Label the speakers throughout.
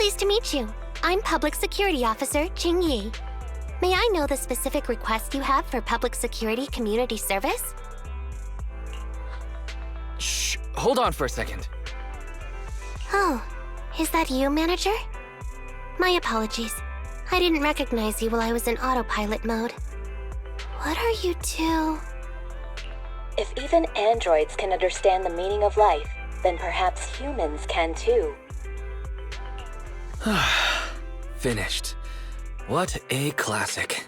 Speaker 1: Pleased to meet you. I'm Public Security Officer Jing Yi. May I know the specific request you have for public security community service?
Speaker 2: Shh, hold on for a second.
Speaker 1: Oh, is that you, Manager? My apologies. I didn't recognize you while I was in autopilot mode. What are you two?
Speaker 3: If even androids can understand the meaning of life, then perhaps humans can too.
Speaker 2: Finished. What a classic.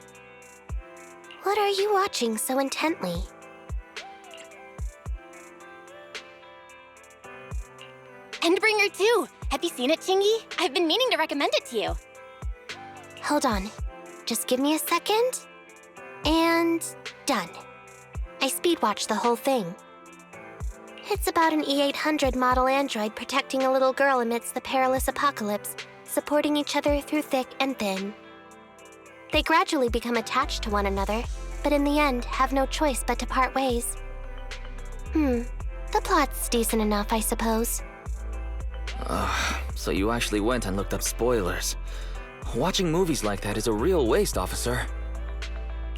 Speaker 1: What are you watching so intently?
Speaker 4: Endbringer 2! Have you seen it, Chingy? I've been meaning to recommend it to you.
Speaker 1: Hold on. Just give me a second. And done. I speed-watched the whole thing. It's about an E-800 model android protecting a little girl amidst the perilous apocalypse, supporting each other through thick and thin. They gradually become attached to one another, but in the end have no choice but to part ways. The plot's decent enough, I suppose.
Speaker 2: So you actually went and looked up spoilers. Watching movies like that is a real waste, officer.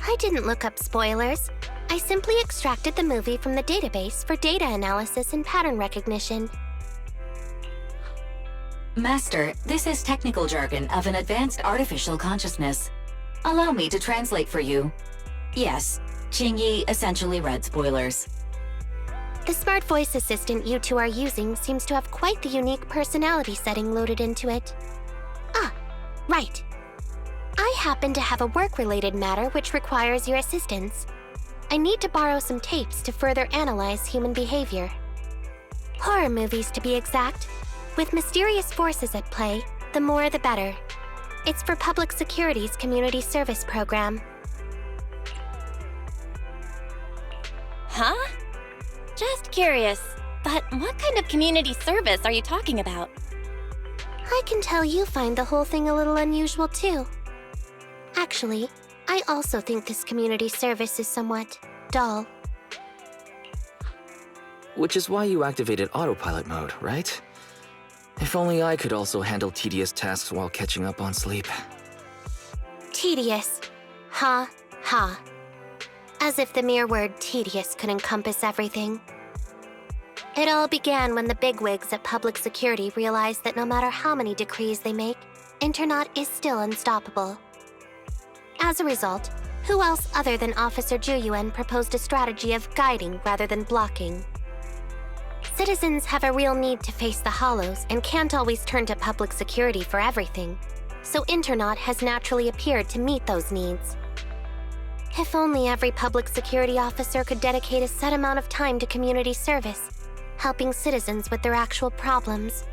Speaker 1: I didn't look up spoilers. I simply extracted the movie from the database for data analysis and pattern recognition.
Speaker 5: Master, this is technical jargon of an advanced artificial consciousness. Allow me to translate for you. Yes, Qingyi essentially read spoilers.
Speaker 1: The smart voice assistant you two are using seems to have quite the unique personality setting loaded into it. Ah, right. I happen to have a work-related matter which requires your assistance. I need to borrow some tapes to further analyze human behavior. Horror movies, to be exact. With mysterious forces at play, the more the better. It's for Public Security's community service program.
Speaker 4: Huh? Just curious, but what kind of community service are you talking about?
Speaker 1: I can tell you find the whole thing a little unusual too. Actually, I also think this community service is somewhat dull.
Speaker 2: Which is why you activated autopilot mode, right? If only I could also handle tedious tasks while catching up on sleep.
Speaker 1: Tedious. Ha, ha. As if the mere word tedious could encompass everything. It all began when the bigwigs at Public Security realized that no matter how many decrees they make, Internaut is still unstoppable. As a result, who else other than Officer Juyuan proposed a strategy of guiding rather than blocking? Citizens have a real need to face the hollows and can't always turn to Public Security for everything, so Internaut has naturally appeared to meet those needs. If only every Public Security officer could dedicate a set amount of time to community service, helping citizens with their actual problems.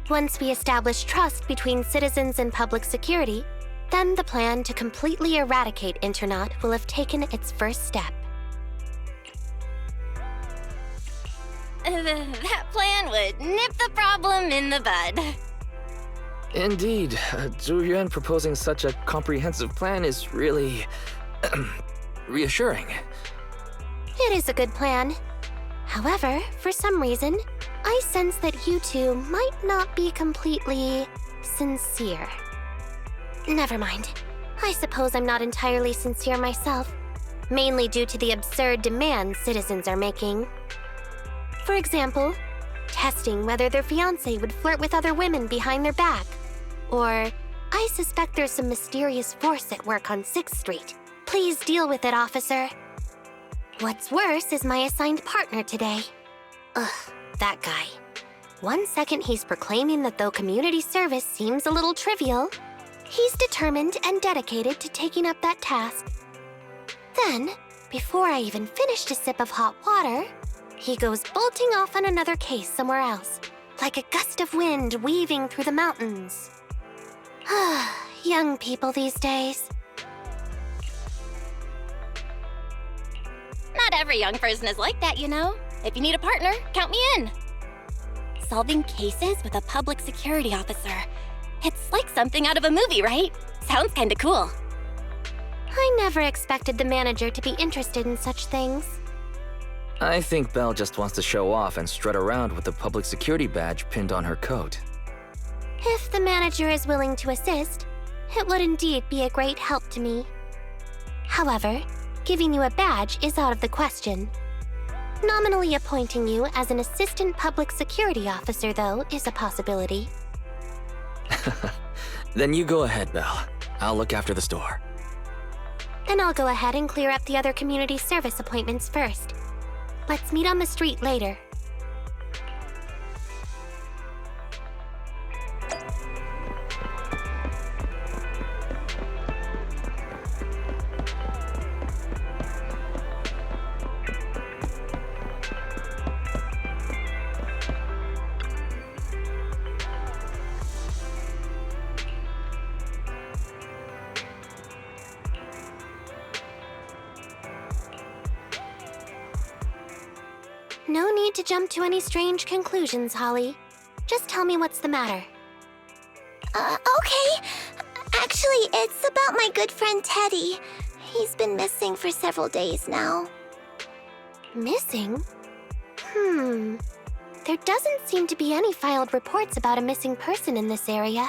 Speaker 1: Once we establish trust between citizens and Public Security, then the plan to completely eradicate Internaut will have taken its first step.
Speaker 4: That plan would nip the problem in the bud.
Speaker 2: Indeed, Zhu Yuan proposing such a comprehensive plan is really reassuring.
Speaker 1: It is a good plan. However, for some reason, I sense that you two might not be completely sincere. Never mind. I suppose I'm not entirely sincere myself, mainly due to the absurd demands citizens are making. For example, testing whether their fiancé would flirt with other women behind their back. Or, I suspect there's some mysterious force at work on 6th Street. Please deal with it, officer. What's worse is my assigned partner today. Ugh, that guy. One second he's proclaiming that though community service seems a little trivial, he's determined and dedicated to taking up that task. Then, before I even finished a sip of hot water, he goes bolting off on another case somewhere else, like a gust of wind weaving through the mountains. Young people these days.
Speaker 4: Not every young person is like that, you know. If you need a partner, count me in. Solving cases with a Public Security officer. It's like something out of a movie, right? Sounds kinda cool.
Speaker 1: I never expected the manager to be interested in such things.
Speaker 2: I think Belle just wants to show off and strut around with the Public Security badge pinned on her coat.
Speaker 1: If the manager is willing to assist, it would indeed be a great help to me. However, giving you a badge is out of the question. Nominally appointing you as an assistant public security officer, though, is a possibility.
Speaker 2: Then you go ahead, Belle. I'll look after the store.
Speaker 1: Then I'll go ahead and clear up the other community service appointments first. Let's meet on the street later. No need to jump to any strange conclusions, Holly. Just tell me what's the matter.
Speaker 6: Okay. Actually, it's about my good friend Teddy. He's been missing for several days now.
Speaker 1: Missing? There doesn't seem to be any filed reports about a missing person in this area.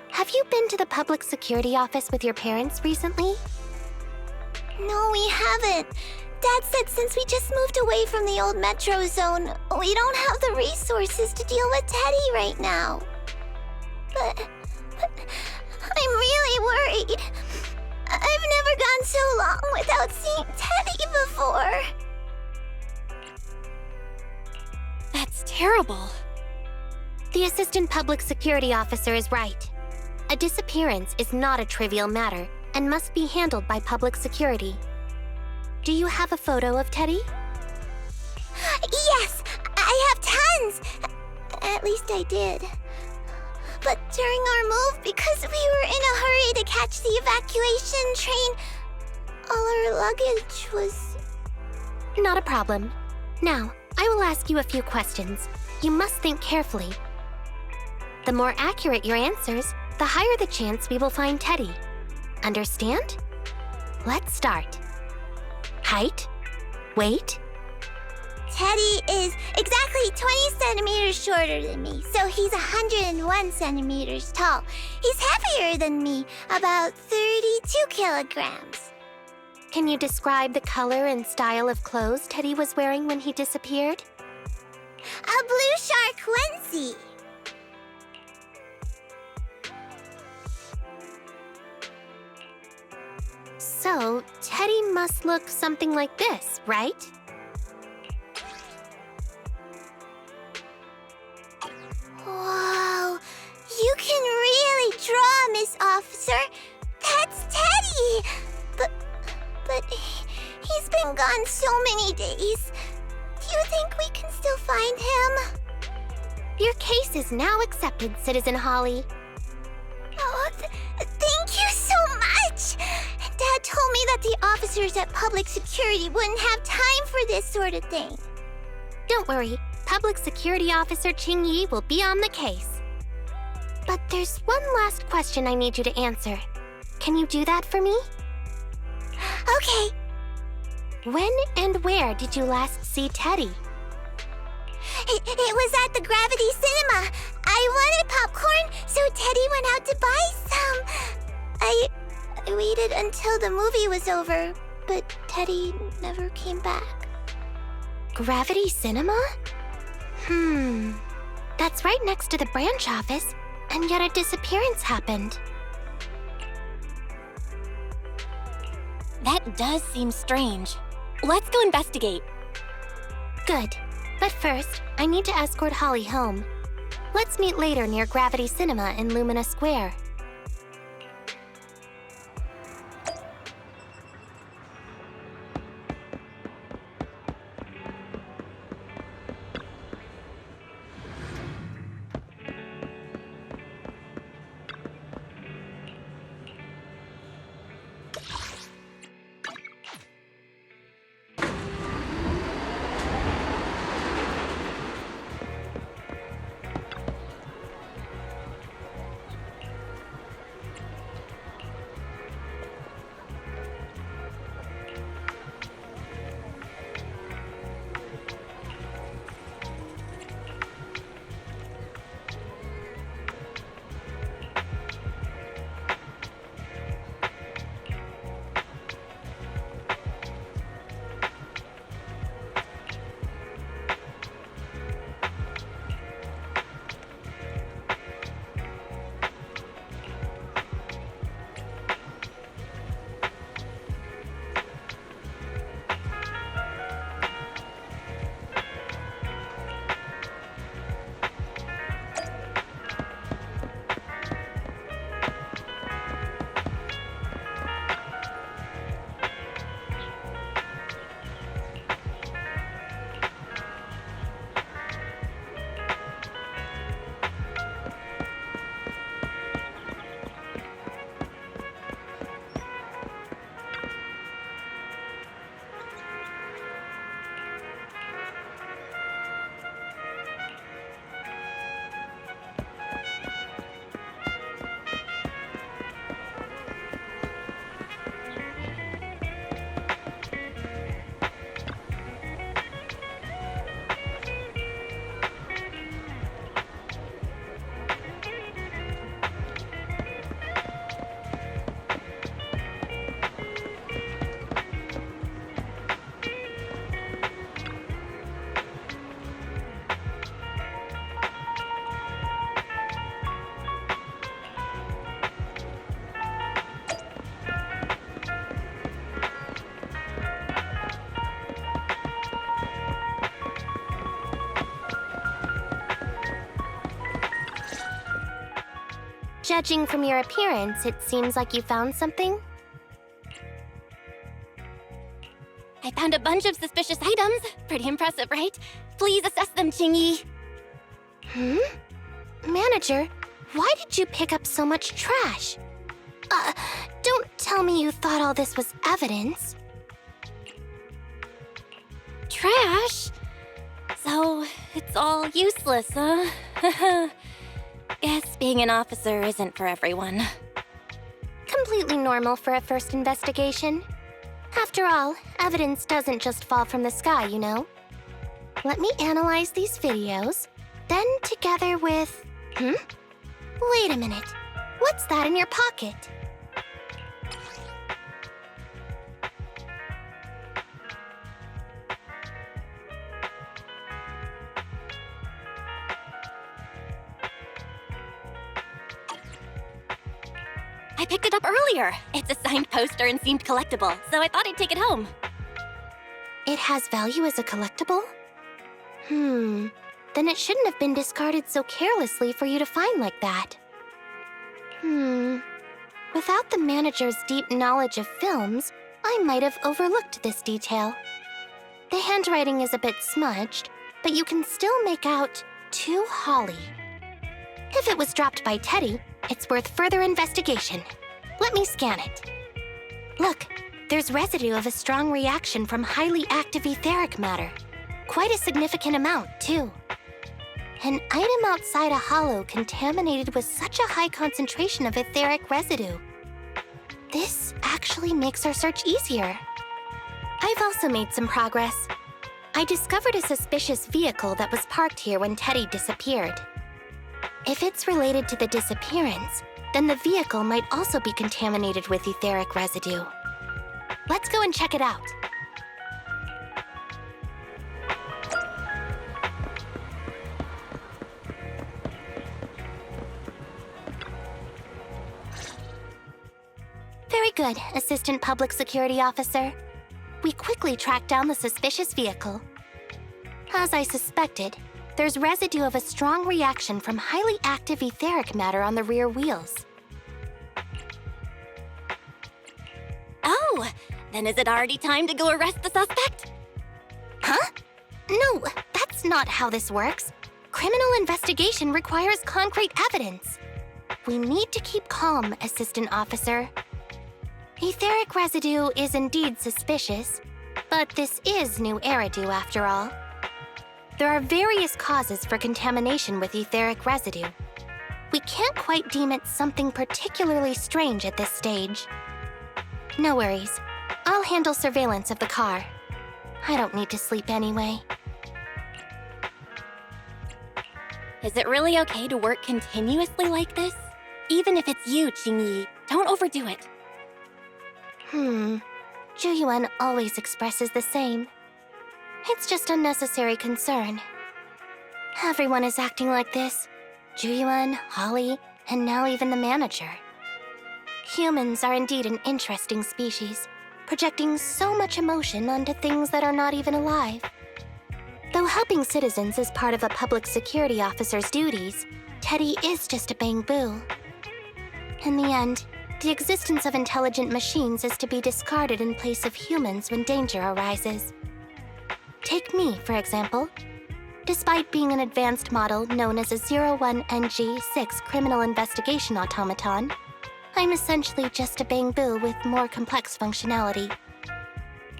Speaker 1: Have you been to the public security office with your parents recently?
Speaker 6: No, we haven't. Dad said since we just moved away from the old metro zone, we don't have the resources to deal with Teddy right now. But I'm really worried. I've never gone so long without seeing Teddy before.
Speaker 4: That's terrible.
Speaker 1: The assistant public security officer is right. A disappearance is not a trivial matter and must be handled by public security. Do you have a photo of Teddy?
Speaker 6: Yes, I have tons. At least I did. But during our move, because we were in a hurry to catch the evacuation train, all our luggage was...
Speaker 1: Not a problem. Now, I will ask you a few questions. You must think carefully. The more accurate your answers, the higher the chance we will find Teddy. Understand? Let's start. Height? Weight?
Speaker 6: Teddy is exactly 20 centimeters shorter than me, so he's 101 centimeters tall. He's heavier than me, about 32 kilograms.
Speaker 1: Can you describe the color and style of clothes Teddy was wearing when he disappeared?
Speaker 6: A blue shark onesie.
Speaker 1: So, Teddy must look something like this, right?
Speaker 6: Whoa, you can really draw, Miss Officer. That's Teddy. But he's been gone so many days. Do you think we can still find him?
Speaker 1: Your case is now accepted, Citizen Holly.
Speaker 6: Oh, thank you so much. Dad told me that the officers at Public Security wouldn't have time for this sort of thing.
Speaker 1: Don't worry, Public Security Officer Qingyi will be on the case. But there's one last question I need you to answer. Can you do that for me?
Speaker 6: Okay.
Speaker 1: When and where did you last see Teddy?
Speaker 6: It was at the Gravity Cinema. I wanted popcorn, so Teddy went out to buy some. I waited until the movie was over, but Teddy never came back.
Speaker 1: Gravity Cinema? That's right next to the branch office, and yet a disappearance happened.
Speaker 4: That does seem strange. Let's go investigate.
Speaker 1: Good. But first, I need to escort Holly home. Let's meet later near Gravity Cinema in Lumina Square. Judging from your appearance, it seems like you found something.
Speaker 4: I found a bunch of suspicious items. Pretty impressive, right? Please assess them, Chingy.
Speaker 1: Manager, why did you pick up so much trash? Don't tell me you thought all this was evidence.
Speaker 4: Trash? So, it's all useless, huh? Guess being an officer isn't for everyone.
Speaker 1: Completely normal for a first investigation. After all, evidence doesn't just fall from the sky, you know. Let me analyze these videos, then together with... Wait a minute. What's that in your pocket?
Speaker 4: I picked it up earlier. It's a signed poster and seemed collectible, so I thought I'd take it home.
Speaker 1: It has value as a collectible? Then it shouldn't have been discarded so carelessly for you to find like that. Without the manager's deep knowledge of films, I might have overlooked this detail. The handwriting is a bit smudged, but you can still make out "To Holly." If it was dropped by Teddy, it's worth further investigation. Let me scan it. Look, there's residue of a strong reaction from highly active etheric matter. Quite a significant amount, too. An item outside a hollow contaminated with such a high concentration of etheric residue. This actually makes our search easier. I've also made some progress. I discovered a suspicious vehicle that was parked here when Teddy disappeared. If it's related to the disappearance, then the vehicle might also be contaminated with etheric residue. Let's go and check it out. Very good, Assistant Public Security Officer. We quickly tracked down the suspicious vehicle. As I suspected, there's residue of a strong reaction from highly active etheric matter on the rear wheels.
Speaker 4: Oh, then is it already time to go arrest the suspect?
Speaker 1: Huh? No, that's not how this works. Criminal investigation requires concrete evidence. We need to keep calm, Assistant Officer. Etheric residue is indeed suspicious, but this is new Eridu after all. There are various causes for contamination with etheric residue. We can't quite deem it something particularly strange at this stage. No worries. I'll handle surveillance of the car. I don't need to sleep anyway.
Speaker 4: Is it really okay to work continuously like this? Even if it's you, Qingyi, don't overdo it.
Speaker 1: Zhuyuan always expresses the same. It's just unnecessary concern. Everyone is acting like this. Zhuyuan, Holly, and now even the manager. Humans are indeed an interesting species, projecting so much emotion onto things that are not even alive. Though helping citizens is part of a public security officer's duties, Teddy is just a Bangboo. In the end, the existence of intelligent machines is to be discarded in place of humans when danger arises. Take me, for example. Despite being an advanced model known as a 01NG6 criminal investigation automaton, I'm essentially just a Bangboo with more complex functionality.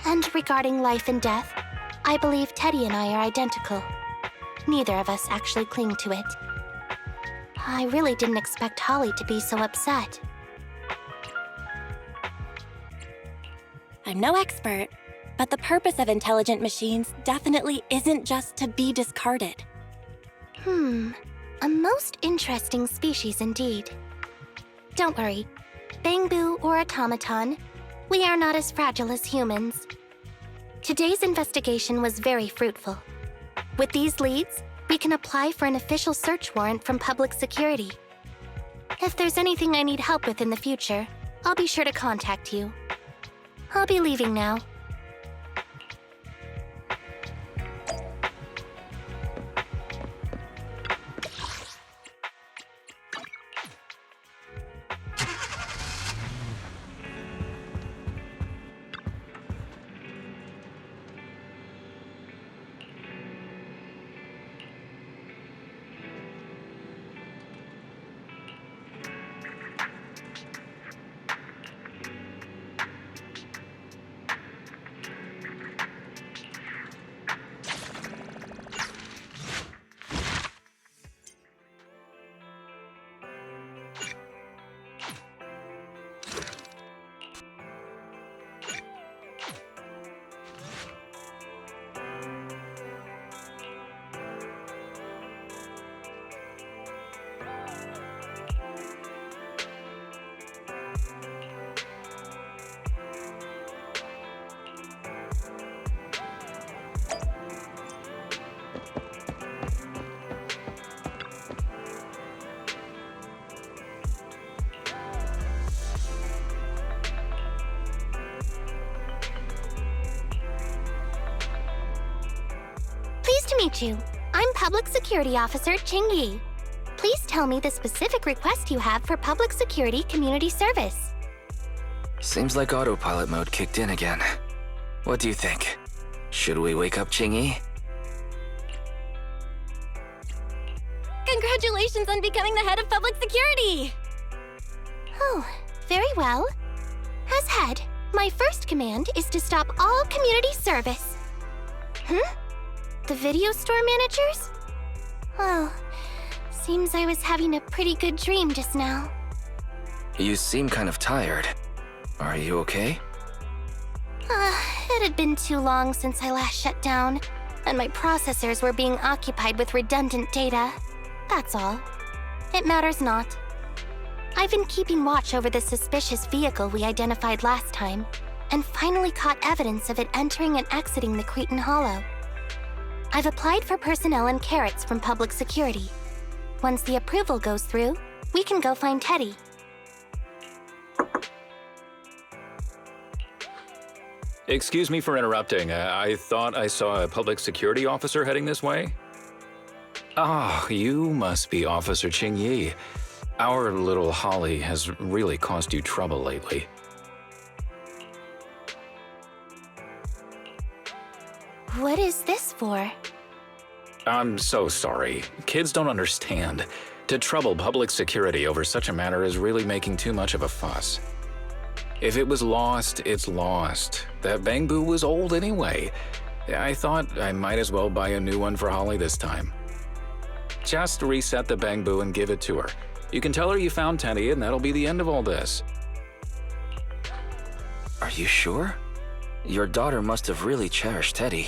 Speaker 1: And regarding life and death, I believe Teddy and I are identical. Neither of us actually cling to it. I really didn't expect Holly to be so upset.
Speaker 4: I'm no expert, but the purpose of intelligent machines definitely isn't just to be discarded.
Speaker 1: A most interesting species indeed. Don't worry, Bangboo or automaton, we are not as fragile as humans. Today's investigation was very fruitful. With these leads, we can apply for an official search warrant from public security. If there's anything I need help with in the future, I'll be sure to contact you. I'll be leaving now. to meet you. I'm Public Security Officer Ching-Yi. Please tell me the specific request you have for public security community service.
Speaker 2: Seems like autopilot mode kicked in again. What do you think? Should we wake up Ching-Yi?
Speaker 4: Congratulations on becoming the head of public security!
Speaker 1: Oh, very well. As head, my first command is to stop all community service. The video store managers? Oh, seems I was having a pretty good dream just now.
Speaker 2: You seem kind of tired. Are you okay?
Speaker 1: It had been too long since I last shut down, and my processors were being occupied with redundant data. That's all. It matters not. I've been keeping watch over the suspicious vehicle we identified last time, and finally caught evidence of it entering and exiting the Cretan Hollow. I've applied for personnel and carrots from public security. Once the approval goes through, we can go find Teddy.
Speaker 7: Excuse me for interrupting. I thought I saw a public security officer heading this way. Ah, you must be Officer Ching-Yi. Our little Holly has really caused you trouble lately.
Speaker 1: What is this for?
Speaker 7: I'm so sorry. Kids don't understand. To trouble public security over such a matter is really making too much of a fuss. If it was lost, it's lost. That Bangboo was old anyway. I thought I might as well buy a new one for Holly this time. Just reset the Bangboo and give it to her. You can tell her you found Teddy and that'll be the end of all this.
Speaker 2: Are you sure? Your daughter must have really cherished Teddy.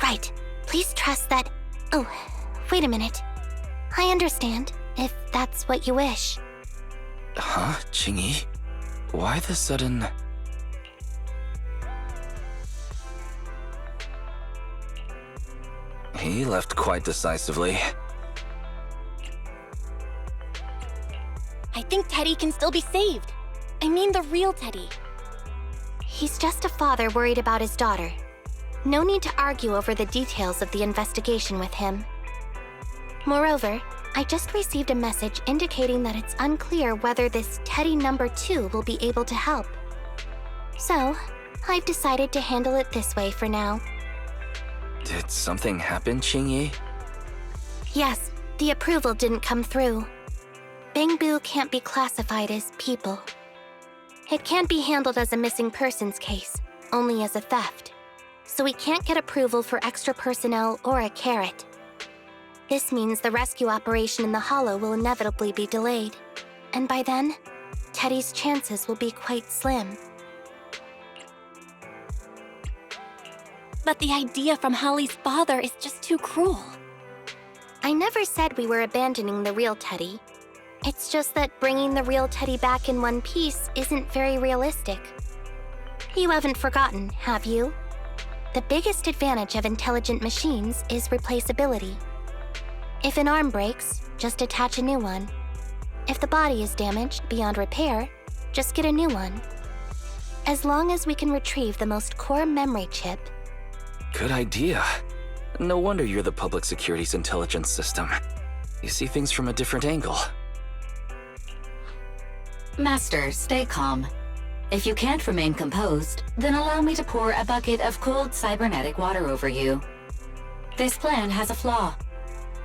Speaker 1: Right. Please trust that... Oh, wait a minute. I understand, if that's what you wish.
Speaker 2: Huh, Ching-Yi? Why the sudden... He left quite decisively.
Speaker 4: I think Teddy can still be saved. I mean the real Teddy.
Speaker 1: He's just a father worried about his daughter. No need to argue over the details of the investigation with him. Moreover, I just received a message indicating that it's unclear whether this Teddy number 2 will be able to help. So, I've decided to handle it this way for now.
Speaker 2: Did something happen, Ching-Yi?
Speaker 1: Yes, the approval didn't come through. Bangboo can't be classified as people. It can't be handled as a missing persons case, only as a theft. So we can't get approval for extra personnel or a carrot. This means the rescue operation in the Hollow will inevitably be delayed. And by then, Teddy's chances will be quite slim.
Speaker 4: But the idea from Holly's father is just too cruel.
Speaker 1: I never said we were abandoning the real Teddy. It's just that bringing the real Teddy back in one piece isn't very realistic. You haven't forgotten, have you? The biggest advantage of intelligent machines is replaceability. If an arm breaks, just attach a new one. If the body is damaged beyond repair, just get a new one. As long as we can retrieve the most core memory chip.
Speaker 2: Good idea. No wonder you're the public security's intelligence system. You see things from a different angle.
Speaker 5: Master, stay calm. If you can't remain composed, then allow me to pour a bucket of cold cybernetic water over you. This plan has a flaw.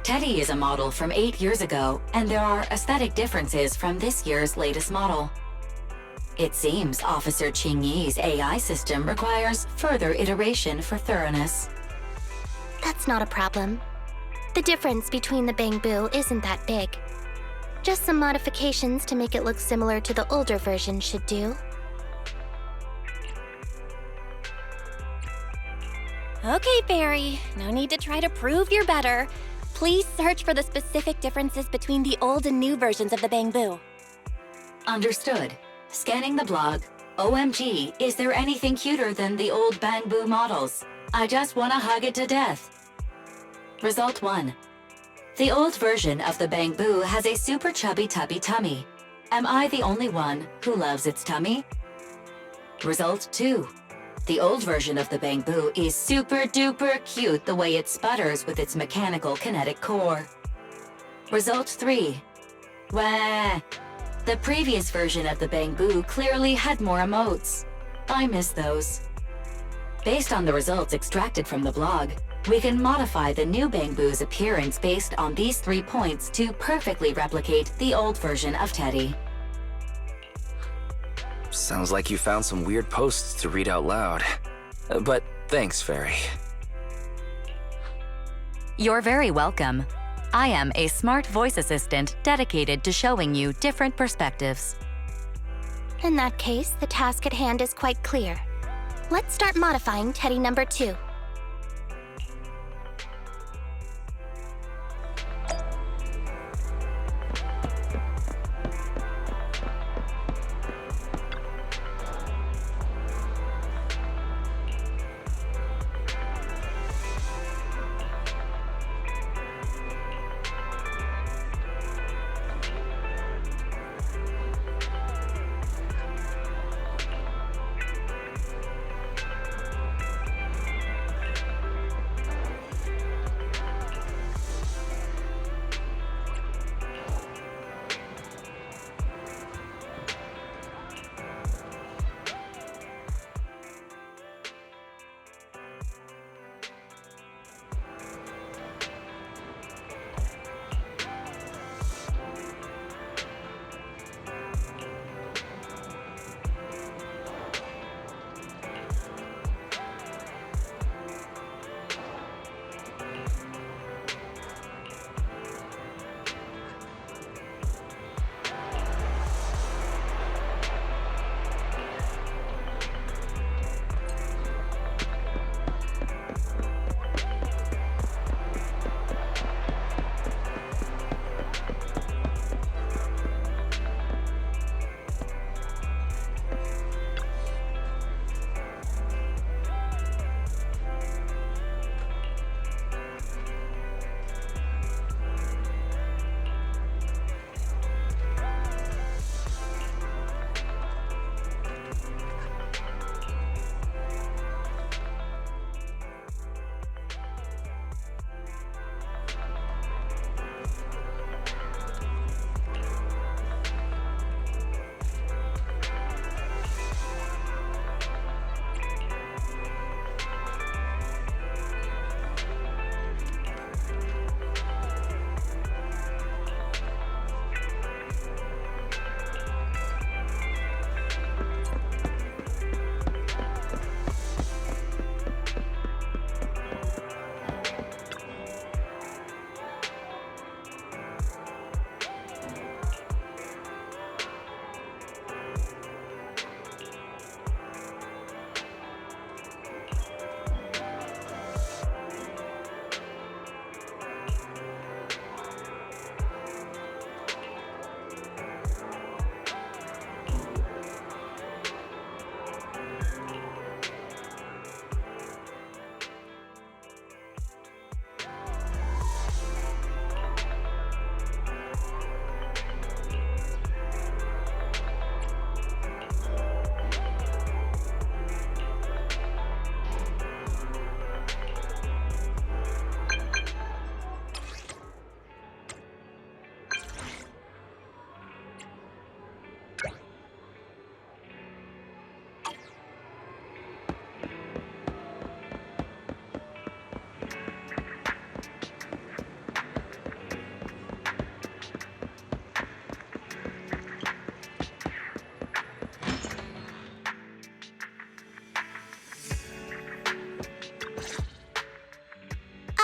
Speaker 5: Teddy is a model from 8 years ago, and there are aesthetic differences from this year's latest model. It seems Officer Ching-Yi's AI system requires further iteration for thoroughness.
Speaker 1: That's not a problem. The difference between the Bangboo isn't that big. Just some modifications to make it look similar to the older version should do.
Speaker 4: Okay, Fairy. No need to try to prove you're better. Please search for the specific differences between the old and new versions of the Bangboo.
Speaker 5: Understood. Scanning the blog. OMG, is there anything cuter than the old Bangboo models? I just want to hug it to death. Result 1. The old version of the Bangboo has a super chubby tubby tummy. Am I the only one who loves its tummy? Result 2. The old version of the Bangboo is super duper cute the way it sputters with its mechanical kinetic core. Result 3. Wah! The previous version of the Bangboo clearly had more emotes. I miss those. Based on the results extracted from the blog, we can modify the new Bangboo's appearance based on these 3 points to perfectly replicate the old version of Teddy.
Speaker 2: Sounds like you found some weird posts to read out loud. But thanks, Fairy.
Speaker 8: You're very welcome. I am a smart voice assistant dedicated to showing you different perspectives.
Speaker 1: In that case, the task at hand is quite clear. Let's start modifying Teddy number 2.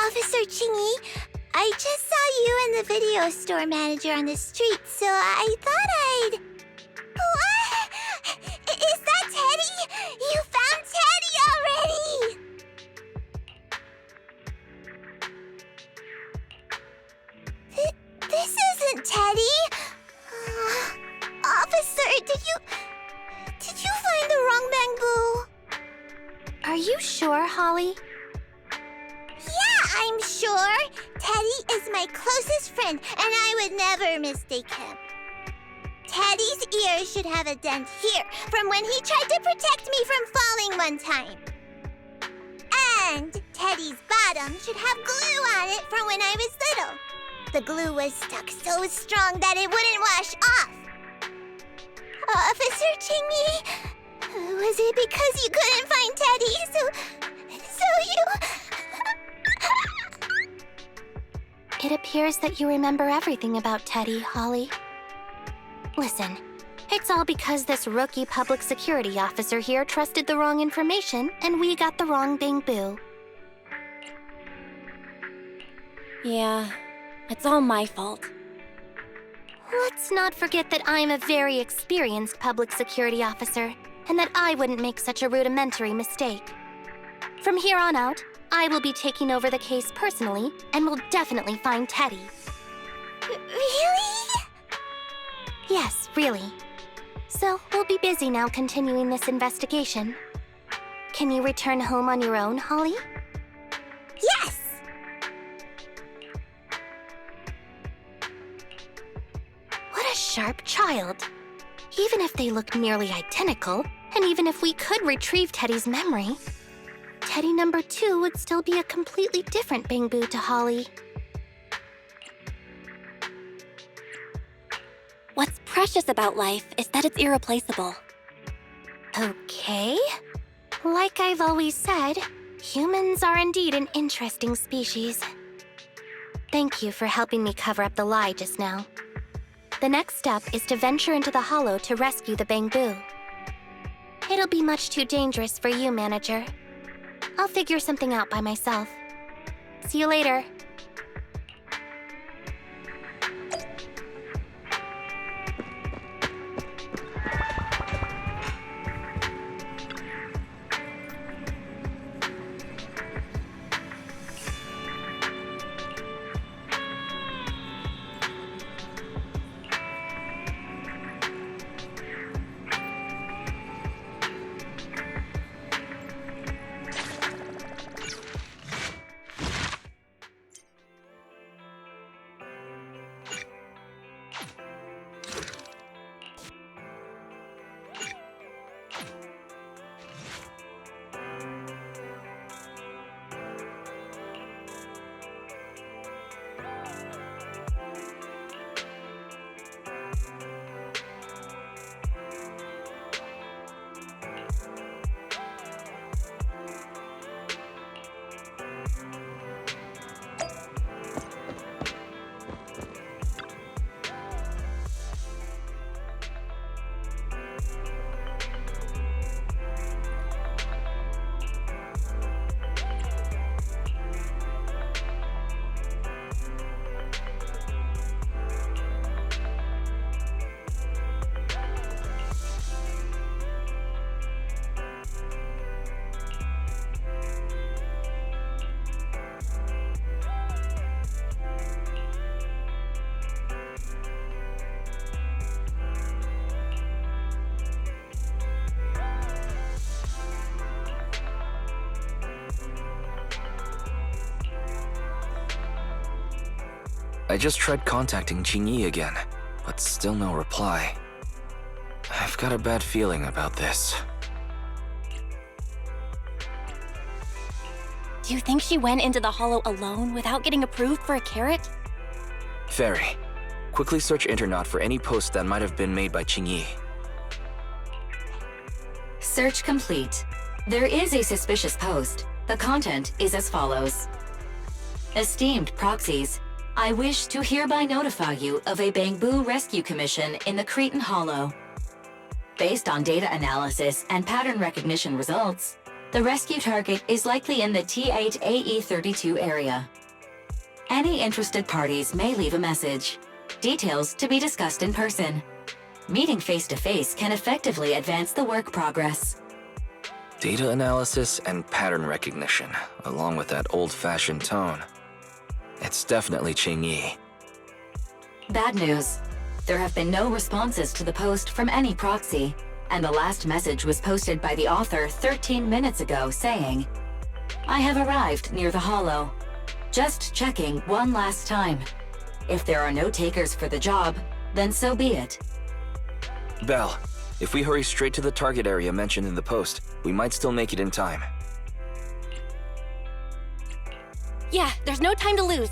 Speaker 6: Officer Chingy, I just saw you and the video store manager on the street, so I thought I'd... What? Is that Teddy? You found Teddy already! This isn't Teddy! Officer, did you find the wrong Bangboo?
Speaker 1: Are you sure, Holly?
Speaker 6: Yeah, I'm sure. Teddy is my closest friend, and I would never mistake him. Teddy's ear should have a dent here from when he tried to protect me from falling one time. And Teddy's bottom should have glue on it from when I was little. The glue was stuck so strong that it wouldn't wash off. Officer Chingy, was it because you couldn't find Teddy, so you...
Speaker 1: It appears that you remember everything about Teddy, Holly. Listen, it's all because this rookie public security officer here trusted the wrong information and we got the wrong Bangboo.
Speaker 4: Yeah, it's all my fault.
Speaker 1: Let's not forget that I'm a very experienced public security officer and that I wouldn't make such a rudimentary mistake. From here on out, I will be taking over the case personally and will definitely find Teddy.
Speaker 6: Really?
Speaker 1: Yes, really. So, we'll be busy now continuing this investigation. Can you return home on your own, Holly?
Speaker 6: Yes!
Speaker 1: What a sharp child. Even if they look nearly identical, and even if we could retrieve Teddy's memory, Teddy number 2 would still be a completely different Bangboo to Holly.
Speaker 4: What's precious about life is that it's irreplaceable.
Speaker 1: Okay. Like I've always said, humans are indeed an interesting species. Thank you for helping me cover up the lie just now. The next step is to venture into the hollow to rescue the Bangboo. It'll be much too dangerous for you, Manager. I'll figure something out by myself. See you later.
Speaker 2: I just tried contacting Jingyi again, but still no reply. I've got a bad feeling about this.
Speaker 4: Do you think she went into the hollow alone without getting approved for a carrot?
Speaker 2: Fairy, quickly search Internet for any post that might have been made by Jingyi.
Speaker 5: Search complete. There is a suspicious post. The content is as follows. Esteemed proxies, I wish to hereby notify you of a Bangboo rescue commission in the Cretan Hollow. Based on data analysis and pattern recognition results, the rescue target is likely in the T8AE32 area. Any interested parties may leave a message. Details to be discussed in person. Meeting face-to-face can effectively advance the work progress.
Speaker 2: Data analysis and pattern recognition, along with that old-fashioned tone. It's definitely Jingyi.
Speaker 5: Bad news. There have been no responses to the post from any proxy, and the last message was posted by the author 13 minutes ago saying, I have arrived near the hollow. Just checking one last time. If there are no takers for the job, then so be it.
Speaker 2: Belle, if we hurry straight to the target area mentioned in the post, we might still make it in time.
Speaker 4: Yeah, there's no time to lose.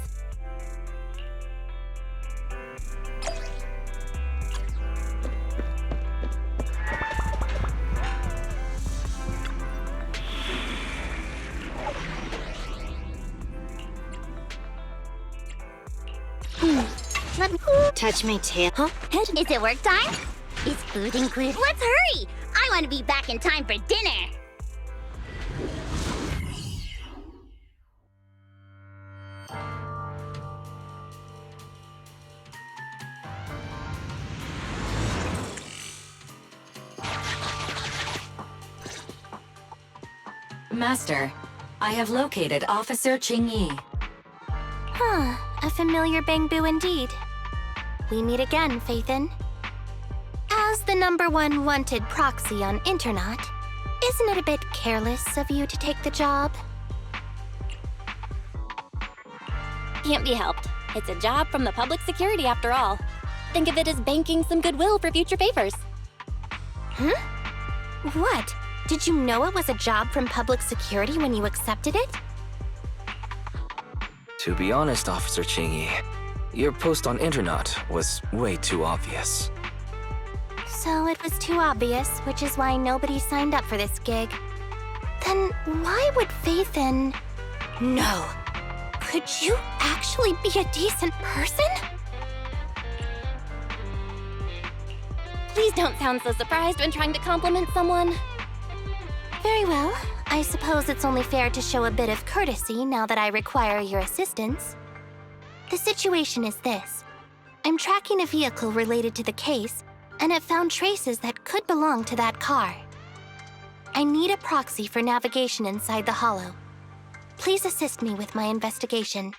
Speaker 6: Let me touch my tail. Huh?
Speaker 9: Is it work time? Is food included? Let's hurry! I want to be back in time for dinner.
Speaker 5: Master, I have located Officer Qingyi.
Speaker 1: Huh, a familiar Bangboo indeed. We meet again, Faithin. As the #1 wanted proxy on Internet, isn't it a bit careless of you to take the job?
Speaker 4: Can't be helped. It's a job from the public security after all. Think of it as banking some goodwill for future favors.
Speaker 1: Huh? What? Did you know it was a job from public security when you accepted it?
Speaker 2: To be honest, Officer Qingyi, your post on Internet was way too obvious.
Speaker 1: So it was too obvious, which is why nobody signed up for this gig. Then why would Faithin... No. Could you actually be a decent person?
Speaker 4: Please don't sound so surprised when trying to compliment someone.
Speaker 1: Very well. I suppose it's only fair to show a bit of courtesy now that I require your assistance. The situation is this. I'm tracking a vehicle related to the case, and have found traces that could belong to that car. I need a proxy for navigation inside the hollow. Please assist me with my investigation.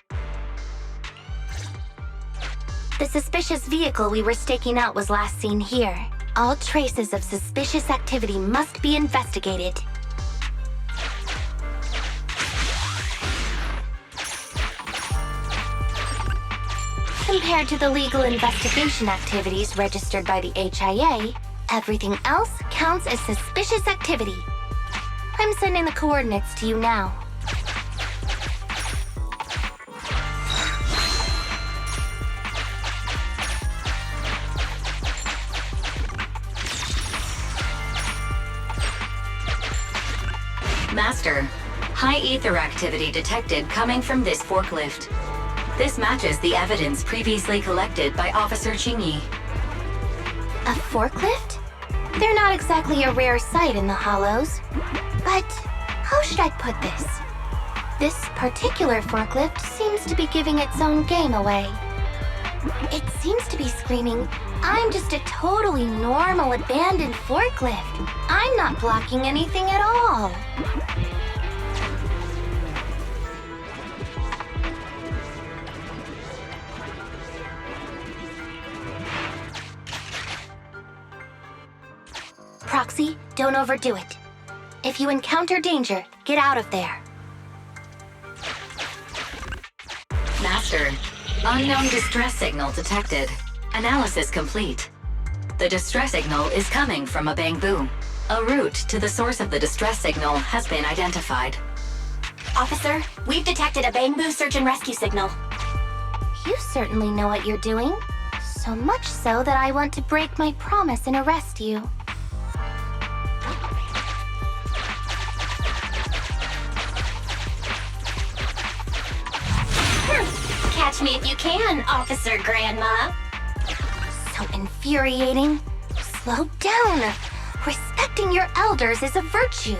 Speaker 1: The suspicious vehicle we were staking out was last seen here. All traces of suspicious activity must be investigated. Compared to the legal investigation activities registered by the HIA, everything else counts as suspicious activity. I'm sending the coordinates to you now.
Speaker 5: Master, high ether activity detected coming from this forklift. This matches the evidence previously collected by Officer Qingyi.
Speaker 1: A forklift? They're not exactly a rare sight in the Hollows. But how should I put this? This particular forklift seems to be giving its own game away. It seems to be screaming, "I'm just a totally normal abandoned forklift. I'm not blocking anything at all." Proxy, don't overdo it. If you encounter danger, get out of there.
Speaker 5: Master, unknown distress signal detected. Analysis complete. The distress signal is coming from a Bangboo. A route to the source of the distress signal has been identified.
Speaker 4: Officer, we've detected a Bangboo search and rescue signal.
Speaker 1: You certainly know what you're doing. So much so that I want to break my promise and arrest you.
Speaker 9: Catch me if you can, Officer Grandma.
Speaker 1: So infuriating. Slow down. Respecting your elders is a virtue.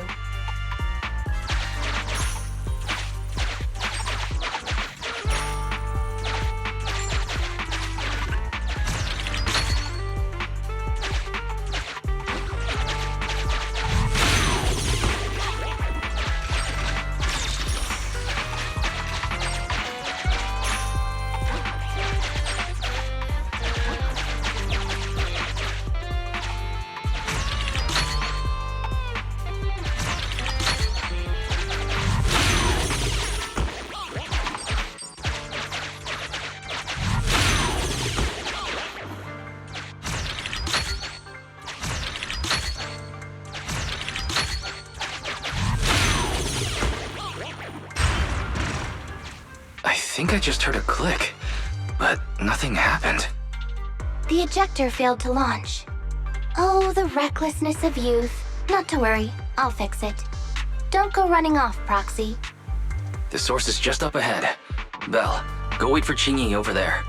Speaker 2: think I just heard a click, but nothing happened.
Speaker 1: The ejector failed to launch. Oh, the recklessness of youth. Not to worry, I'll fix it. Don't go running off, Proxy.
Speaker 2: The source is just up ahead. Belle, go wait for Qingyi over there.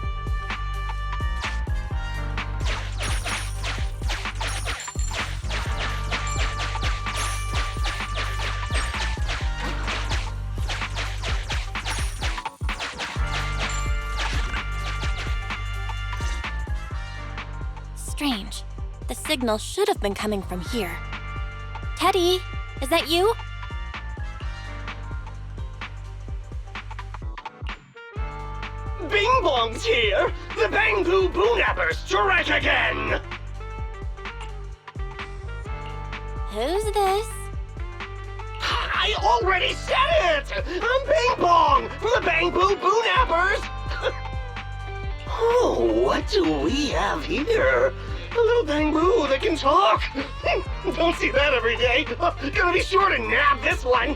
Speaker 4: Strange. The signal should have been coming from here. Teddy, is that you?
Speaker 10: Bing Bong's here! The Bangboo Boonappers strike again!
Speaker 4: Who's this?
Speaker 10: I already said it! I'm Bing Bong from the Bangboo Boonappers! Oh, what do we have here? A little Bangboo that can talk! Don't see that every day. Gonna be sure to nab this one!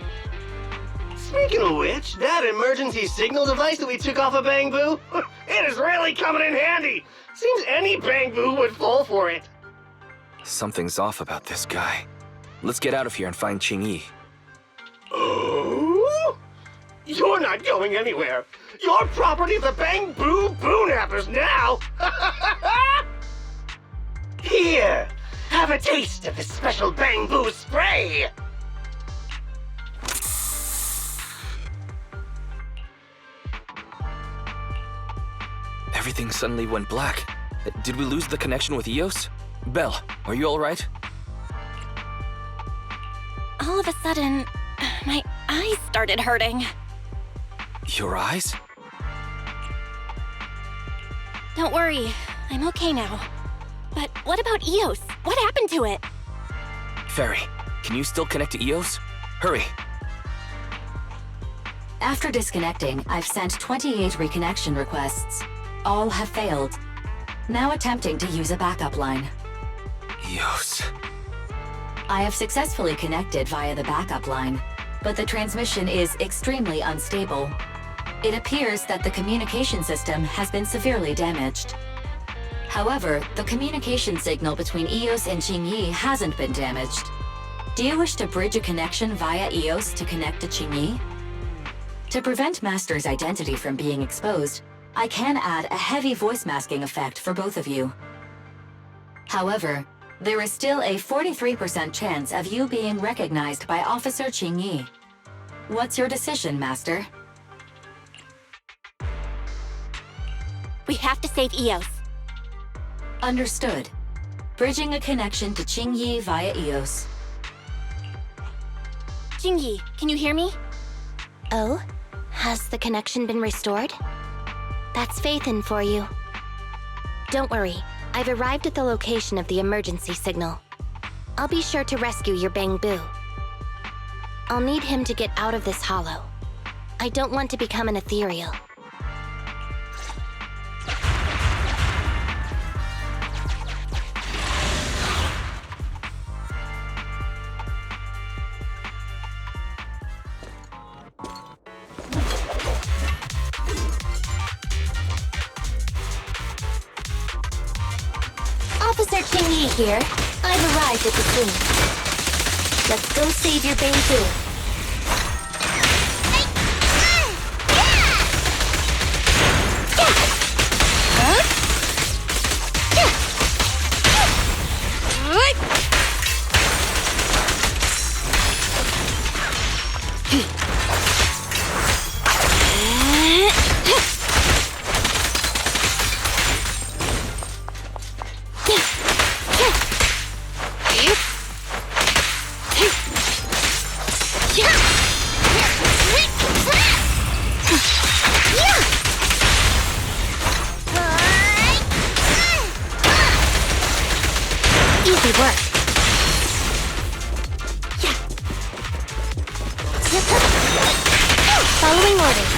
Speaker 10: Speaking of which, that emergency signal device that we took off of Bangboo, it is really coming in handy. Seems any Bangboo would fall for it.
Speaker 2: Something's off about this guy. Let's get out of here and find Qingyi.
Speaker 10: Oh? You're not going anywhere. You're property of the Bangboo Boonappers now. Here, have a taste of this special Bangboo spray.
Speaker 2: Everything suddenly went black. Did we lose the connection with Eos? Belle, are you alright?
Speaker 4: All of a sudden, my eyes started hurting.
Speaker 2: Your eyes?
Speaker 4: Don't worry, I'm okay now. But what about Eos? What happened to it?
Speaker 2: Fairy, can you still connect to Eos? Hurry!
Speaker 5: After disconnecting, I've sent 28 reconnection requests. All have failed. Now attempting to use a backup line.
Speaker 2: Eos.
Speaker 5: I have successfully connected via the backup line, but the transmission is extremely unstable. It appears that the communication system has been severely damaged. However, the communication signal between Eos and Qingyi hasn't been damaged. Do you wish to bridge a connection via Eos to connect to Qingyi? To prevent Master's identity from being exposed, I can add a heavy voice masking effect for both of you. However, there is still a 43% chance of you being recognized by Officer Qingyi. What's your decision, Master?
Speaker 4: We have to save Eos.
Speaker 5: Understood. Bridging a connection to Qingyi via Eos.
Speaker 4: Qingyi, can you hear me?
Speaker 1: Oh? Has the connection been restored? That's Faithin for you. Don't worry, I've arrived at the location of the emergency signal. I'll be sure to rescue your Bangboo. I'll need him to get out of this hollow. I don't want to become an ethereal. Officer Qingyi here. I've arrived at the scene. Let's go save your Bangboo. Easy work. Following orders.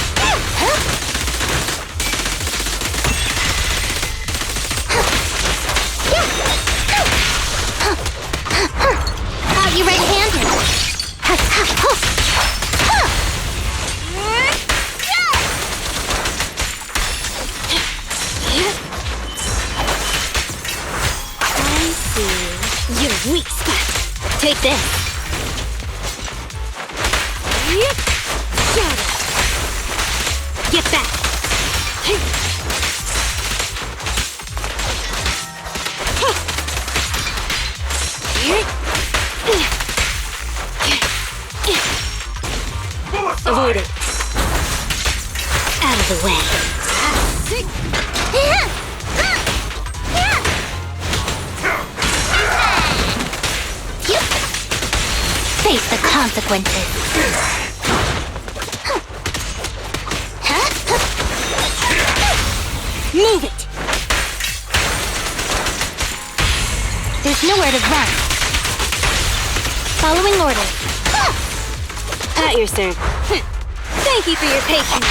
Speaker 1: Are you red-handed?
Speaker 9: Take this. Yep. Got it. Get back. Avoid it. Out of the way.
Speaker 1: Face the consequences.
Speaker 9: Move it.
Speaker 1: There's nowhere to run. Following orders.
Speaker 9: At your service. Thank you for your patience.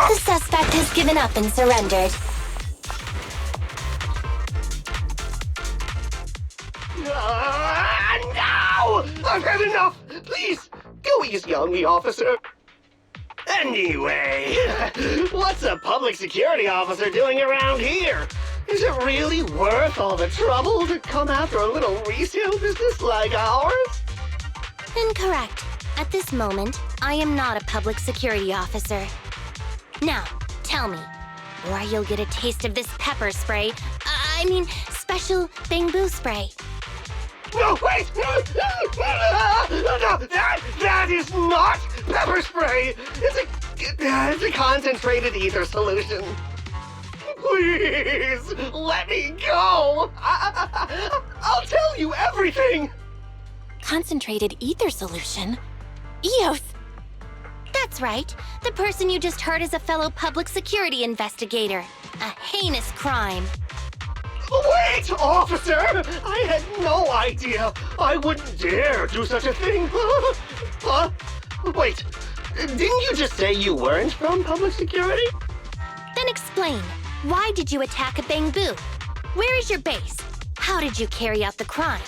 Speaker 1: The suspect has given up and surrendered.
Speaker 10: No! I've had enough! Please, go easy on me, officer. Anyway, what's a public security officer doing around here? Is it really worth all the trouble to come after a little resale business like ours?
Speaker 1: Incorrect. At this moment, I am not a public security officer. Now, tell me, or you'll get a taste of this pepper spray. Special Bangboo spray.
Speaker 10: No, wait! No, that is not pepper spray! It's a concentrated ether solution. Please, let me go! I'll tell you everything!
Speaker 4: Concentrated ether solution? Eos!
Speaker 1: That's right. The person you just heard is a fellow public security investigator. A heinous crime.
Speaker 10: Wait, officer! I had no idea. I wouldn't dare do such a thing. Huh? Wait, didn't you just say you weren't from public security?
Speaker 1: Then explain. Why did you attack a Bangboo? Where is your base? How did you carry out the crimes?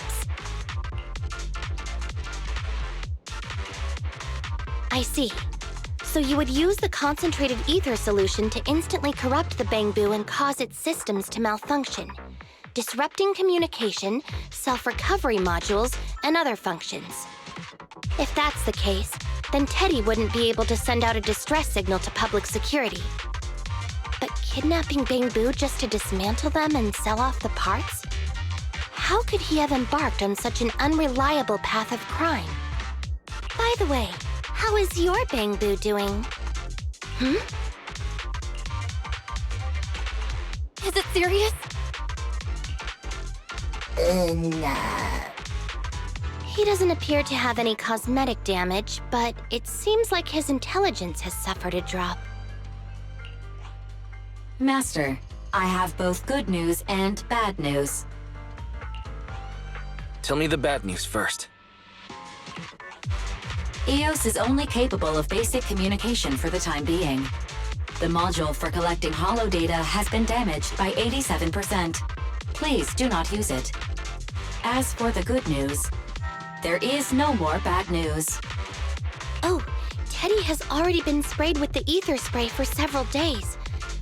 Speaker 1: I see. So you would use the concentrated ether solution to instantly corrupt the Bangboo and cause its systems to malfunction, disrupting communication, self-recovery modules, and other functions. If that's the case, then Teddy wouldn't be able to send out a distress signal to public security. But kidnapping Bangboo just to dismantle them and sell off the parts? How could he have embarked on such an unreliable path of crime? By the way, how is your Bangboo doing?
Speaker 4: Is it serious?
Speaker 1: He doesn't appear to have any cosmetic damage, but it seems like his intelligence has suffered a drop.
Speaker 5: Master, I have both good news and bad news.
Speaker 2: Tell me the bad news first.
Speaker 5: Eos is only capable of basic communication for the time being. The module for collecting holo data has been damaged by 87%. Please do not use it. As for the good news, there is no more bad news.
Speaker 1: Oh, Teddy has already been sprayed with the ether spray for several days.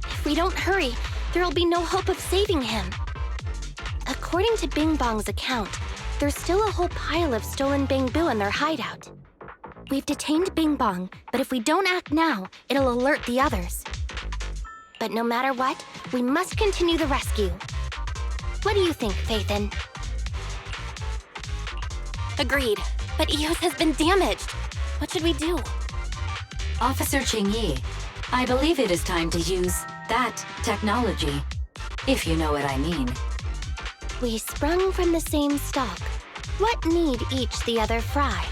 Speaker 1: If we don't hurry, there'll be no hope of saving him. According to Bing Bong's account, there's still a whole pile of stolen Bangboo in their hideout. We've detained Bing Bong, but if we don't act now, it'll alert the others. But no matter what, we must continue the rescue. What do you think, Faithin?
Speaker 4: Agreed. But Eos has been damaged. What should we do?
Speaker 5: Officer Qingyi, I believe it is time to use that technology, if you know what I mean.
Speaker 1: We sprung from the same stock. What need each the other fry?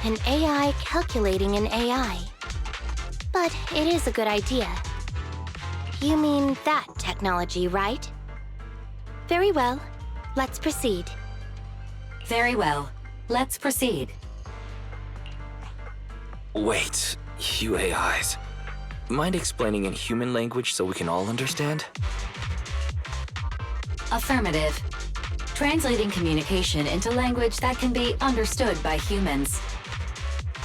Speaker 1: An AI calculating an AI. But it is a good idea. You mean that technology, right? Very well. Let's proceed.
Speaker 5: Very well. Let's proceed.
Speaker 2: Wait, you AIs. Mind explaining in human language so we can all understand?
Speaker 5: Affirmative. Translating communication into language that can be understood by humans.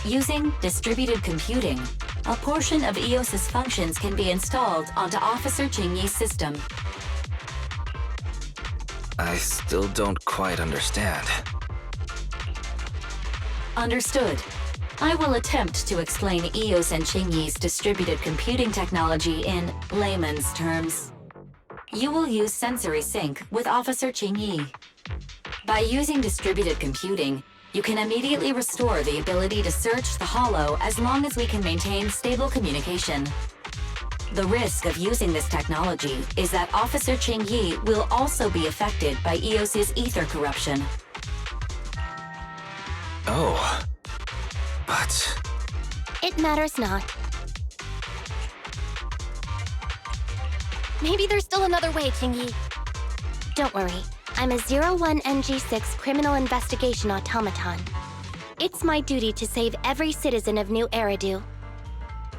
Speaker 5: Using distributed computing, a portion of EOS's functions can be installed onto Officer Qingyi's system.
Speaker 2: I still don't quite understand.
Speaker 5: Understood. I will attempt to explain EOS and Qingyi's distributed computing technology in layman's terms. You will use sensory sync with Officer Qingyi. By using distributed computing, you can immediately restore the ability to search the Hollow as long as we can maintain stable communication. The risk of using this technology is that Officer Qingyi will also be affected by EOS's ether corruption.
Speaker 2: Oh. But...
Speaker 1: It matters not.
Speaker 4: Maybe there's still another way, Qingyi.
Speaker 1: Don't worry. I'm a 01NG6 criminal investigation automaton. It's my duty to save every citizen of New Eridu.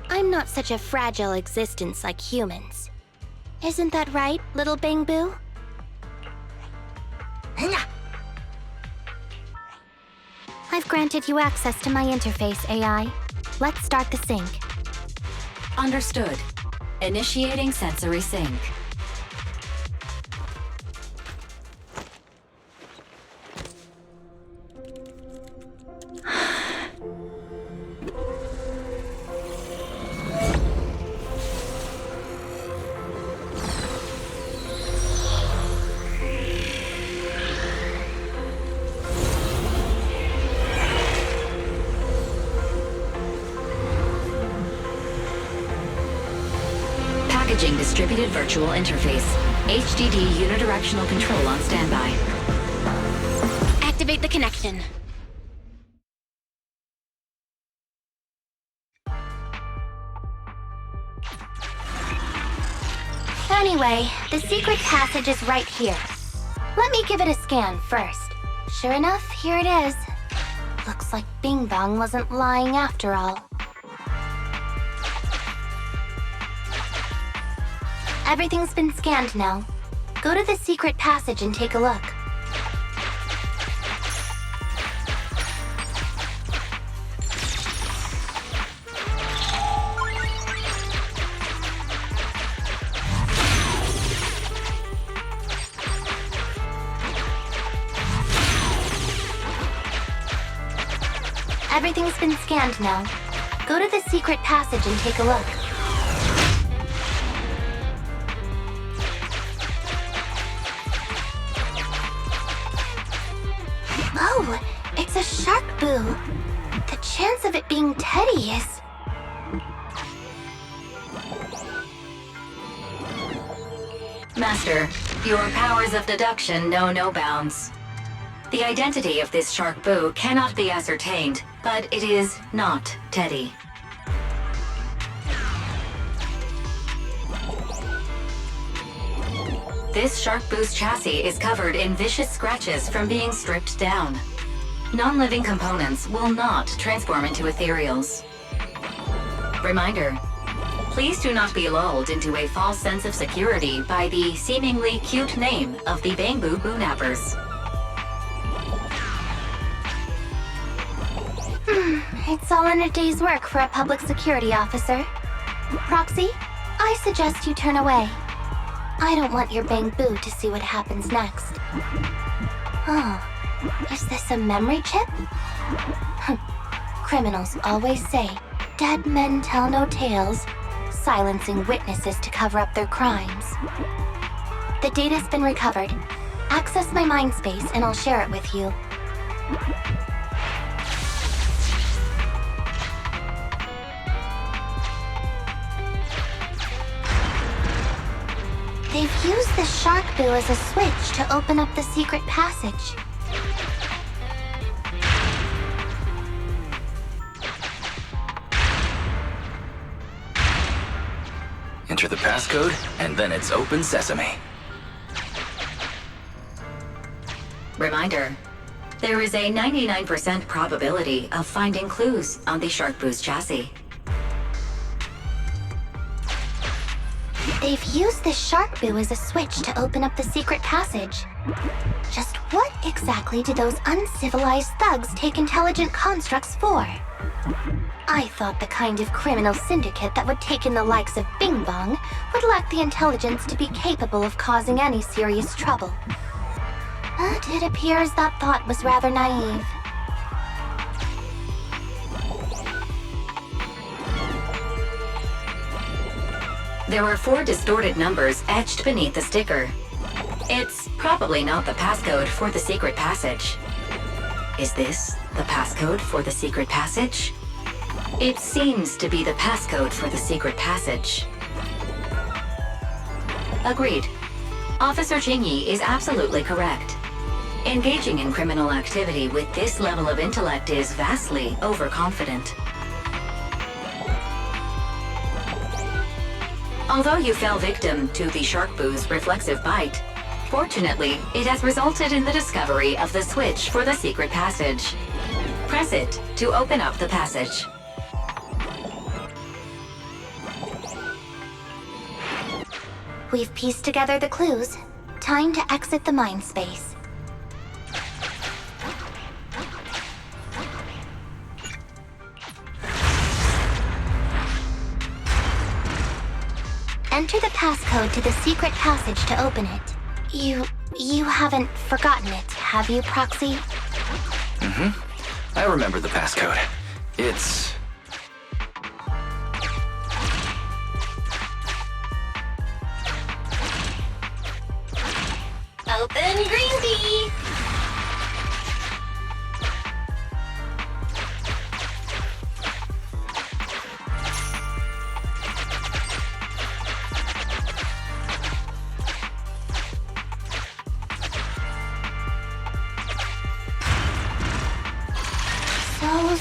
Speaker 1: I'm not such a fragile existence like humans. Isn't that right, little Bangboo? I've granted you access to my interface, AI. Let's start the sync.
Speaker 5: Understood. Initiating sensory sync. Packaging distributed virtual interface. HDD unidirectional control on standby.
Speaker 4: Activate the connection.
Speaker 1: Anyway, the secret passage is right here. Let me give it a scan first. Sure enough, here it is. Looks like Bing Bong wasn't lying after all. Everything's been scanned now. Go to the secret passage and take a look. Everything's been scanned now. Go to the secret passage and take a look. Oh, it's a shark boo. The chance of it being Teddy is...
Speaker 5: Master, your powers of deduction know no bounds. The identity of this shark boo cannot be ascertained, but it is not Teddy. This shark boo's chassis is covered in vicious scratches from being stripped down. Non-living components will not transform into ethereals. Reminder, please do not be lulled into a false sense of security by the seemingly cute name of the Bangboo Boo-Nappers.
Speaker 1: It's all in a day's work for a public security officer. Proxy, I suggest you turn away. I don't want your Bangboo to see what happens next. Oh, is this a memory chip? Criminals always say, dead men tell no tales, silencing witnesses to cover up their crimes. The data's been recovered. Access my mind space and I'll share it with you. They've used the shark boo as a switch to open up the secret passage.
Speaker 2: Enter the passcode, and then it's open sesame.
Speaker 5: Reminder, there is a 99% probability of finding clues on the shark boo's chassis.
Speaker 1: They They've used this shark boo as a switch to open up the secret passage. Just what exactly did those uncivilized thugs take intelligent constructs for? I thought the kind of criminal syndicate that would take in the likes of Bing Bong would lack the intelligence to be capable of causing any serious trouble. But it appears that thought was rather naive.
Speaker 5: There are 4 distorted numbers etched beneath the sticker. It's probably not the passcode for the secret passage. Is this the passcode for the secret passage? It seems to be the passcode for the secret passage. Agreed. Officer Qingyi is absolutely correct. Engaging in criminal activity with this level of intellect is vastly overconfident. Although you fell victim to the shark boo's reflexive bite, fortunately, it has resulted in the discovery of the switch for the secret passage. Press it to open up the passage.
Speaker 1: We've pieced together the clues. Time to exit the mind space. Enter the passcode to the secret passage to open it. You haven't forgotten it, have you, Proxy?
Speaker 2: I remember the passcode. It's...
Speaker 4: Open green tea!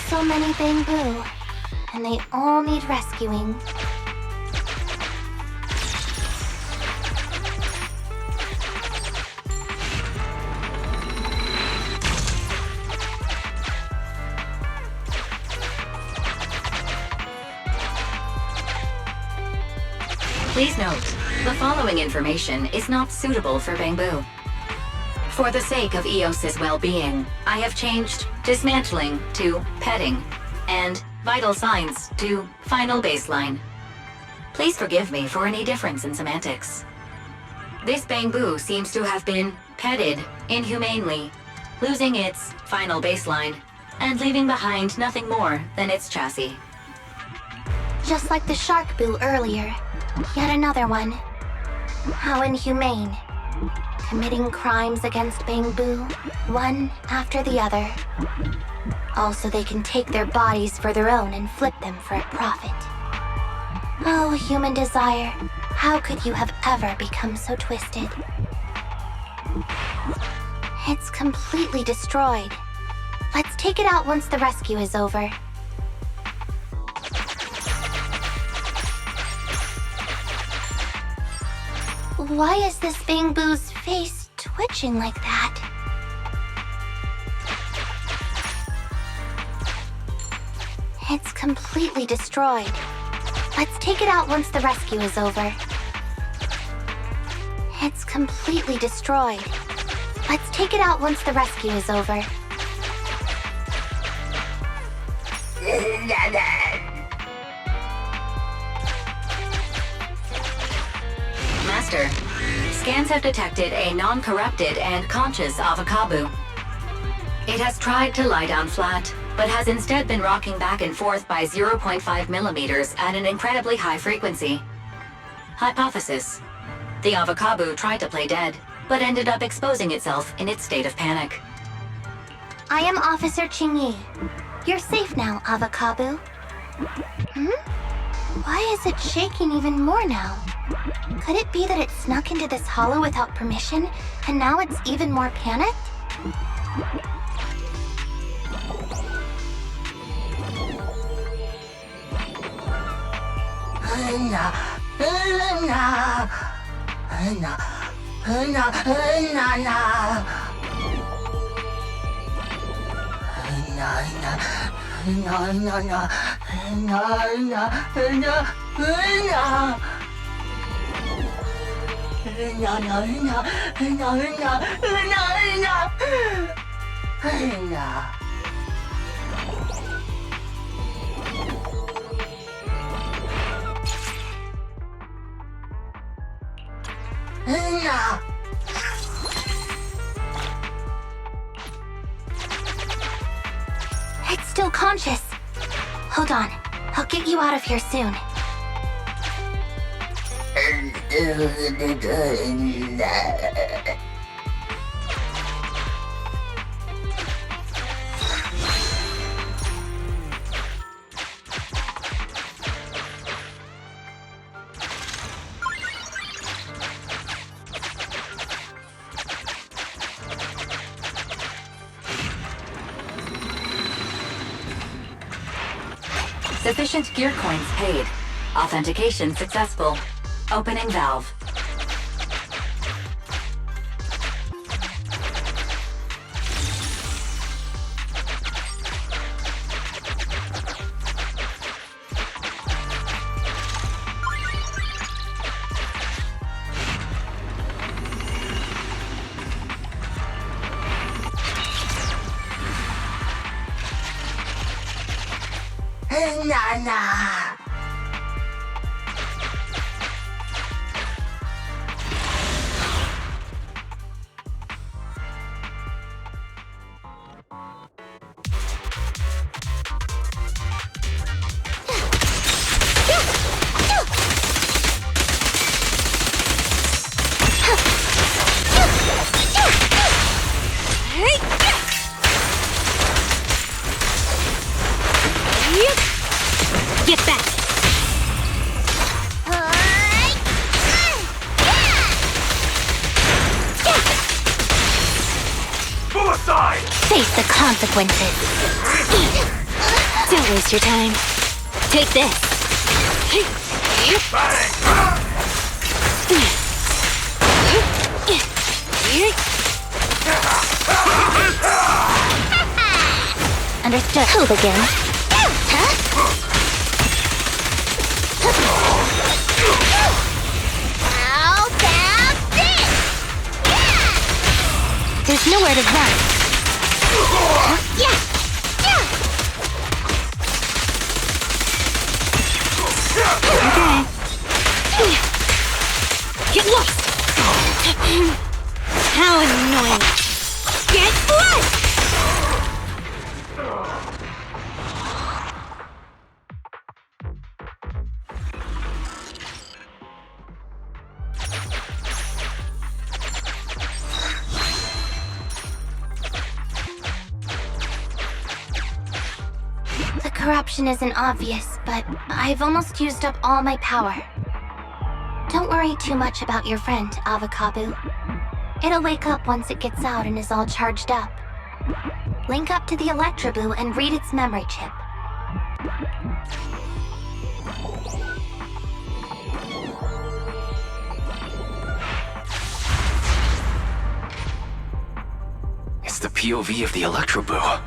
Speaker 1: So many Bangboo, and they all need rescuing.
Speaker 5: Please note, the following information is not suitable for Bangboo. For the sake of Eos's well-being, I have changed dismantling to petting, and vital signs to final baseline. Please forgive me for any difference in semantics. This Bangboo seems to have been petted inhumanely, losing its final baseline, and leaving behind nothing more than its chassis.
Speaker 1: Just like the shark boo earlier. Yet another one. How inhumane. Committing crimes against Bangboo, one after the other. Also, they can take their bodies for their own and flip them for a profit. Oh, human desire, how could you have ever become so twisted? It's completely destroyed. Let's take it out once the rescue is over. Why is this Bangboo's face twitching like that? It's completely destroyed. Let's take it out once the rescue is over. It's completely destroyed. Let's take it out once the rescue is over.
Speaker 5: Master, scans have detected a non-corrupted and conscious Avocado. It has tried to lie down flat, but has instead been rocking back and forth by 0.5 millimeters at an incredibly high frequency. Hypothesis: the Avocado tried to play dead, but ended up exposing itself in its state of panic.
Speaker 1: I am Officer Qingyi. You're safe now, Avocado. Why is it shaking even more now? Could it be that it snuck into this hollow without permission, and now it's even more panicked? It's still conscious. Hold on. I'll get you out of here soon.
Speaker 5: Sufficient gear coins paid. Authentication successful. Opening valve.
Speaker 1: Get back!
Speaker 10: Move aside!
Speaker 1: Face the consequences. Don't waste your time. Take this. Understood. Who begins?
Speaker 9: How about this?
Speaker 1: There's nowhere to run.
Speaker 9: Yeah!
Speaker 1: Okay. Get lost! How annoying! Get lost! The corruption isn't obvious, but I've almost used up all my power. Don't worry too much about your friend, Avakabu. It'll wake up once it gets out and is all charged up. Link up to the Electroboo and read its memory chip.
Speaker 2: It's the POV of the Electroboo.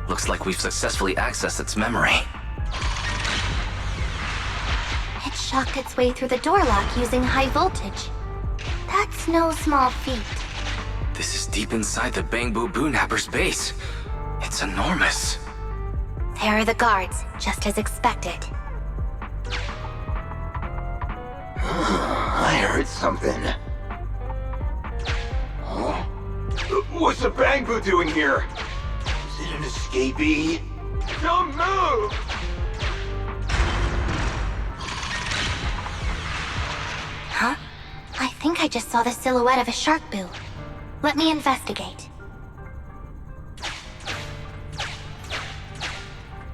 Speaker 2: Looks like we've successfully accessed its memory.
Speaker 1: It shocked its way through the door lock using high voltage. That's no small feat.
Speaker 2: This is deep inside the Bangboo Boonapper's base. It's enormous.
Speaker 1: There are the guards, just as expected.
Speaker 10: I heard something. Huh? What's the Bangboo doing here? Is it an escapee? Don't move!
Speaker 1: Huh? I think I just saw the silhouette of a shark boo. Let me investigate.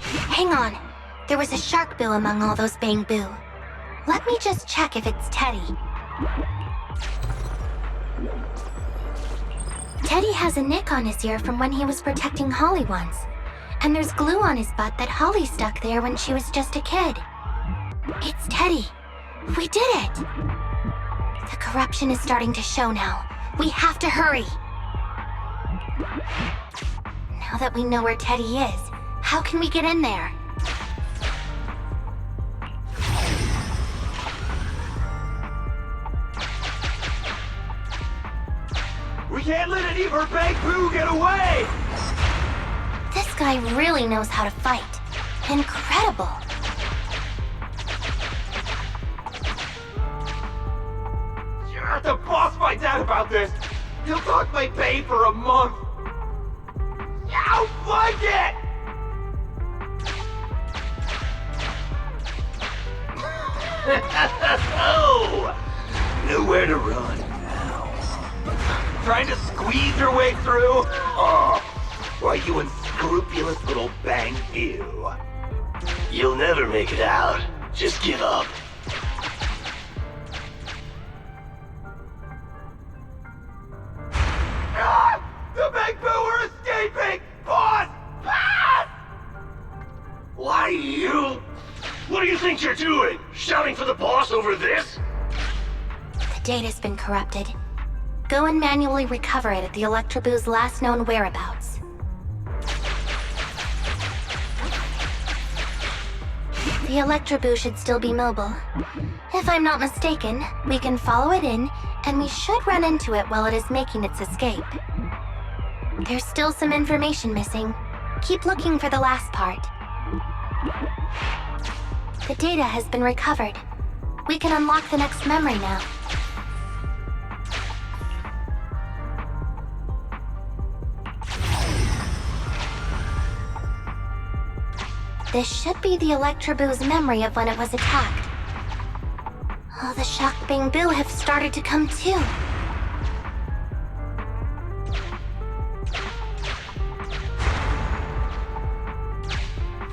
Speaker 1: Hang on. There was a shark boo among all those Bangboo. Let me just check if it's Teddy. Teddy has a nick on his ear from when he was protecting Holly once. And there's glue on his butt that Holly stuck there when she was just a kid. It's Teddy. We did it! The corruption is starting to show now. We have to hurry! Now that we know where Teddy is, how can we get in there?
Speaker 10: We can't let any of her Bangboo get away!
Speaker 1: This guy really knows how to fight. Incredible.
Speaker 10: If the boss finds out about this, he'll talk my pay for a month. I'll find it! Oh, nowhere to run now. Trying to squeeze your way through? Oh, why, you unscrupulous little Bangboo. You'll never make it out. Just give up. Ah! The Bangboo are escaping! Boss! Ah! Why, you? What do you think you're doing? Shouting for the boss over this?
Speaker 1: The data's been corrupted. Go and manually recover it at the Electroboo's last known whereabouts. The Electroboo should still be mobile. If I'm not mistaken, we can follow it in, and we should run into it while it is making its escape. There's still some information missing. Keep looking for the last part. The data has been recovered. We can unlock the next memory now. This should be the Electroboo's memory of when it was attacked. Oh, the shocked Bangboo have started to come too.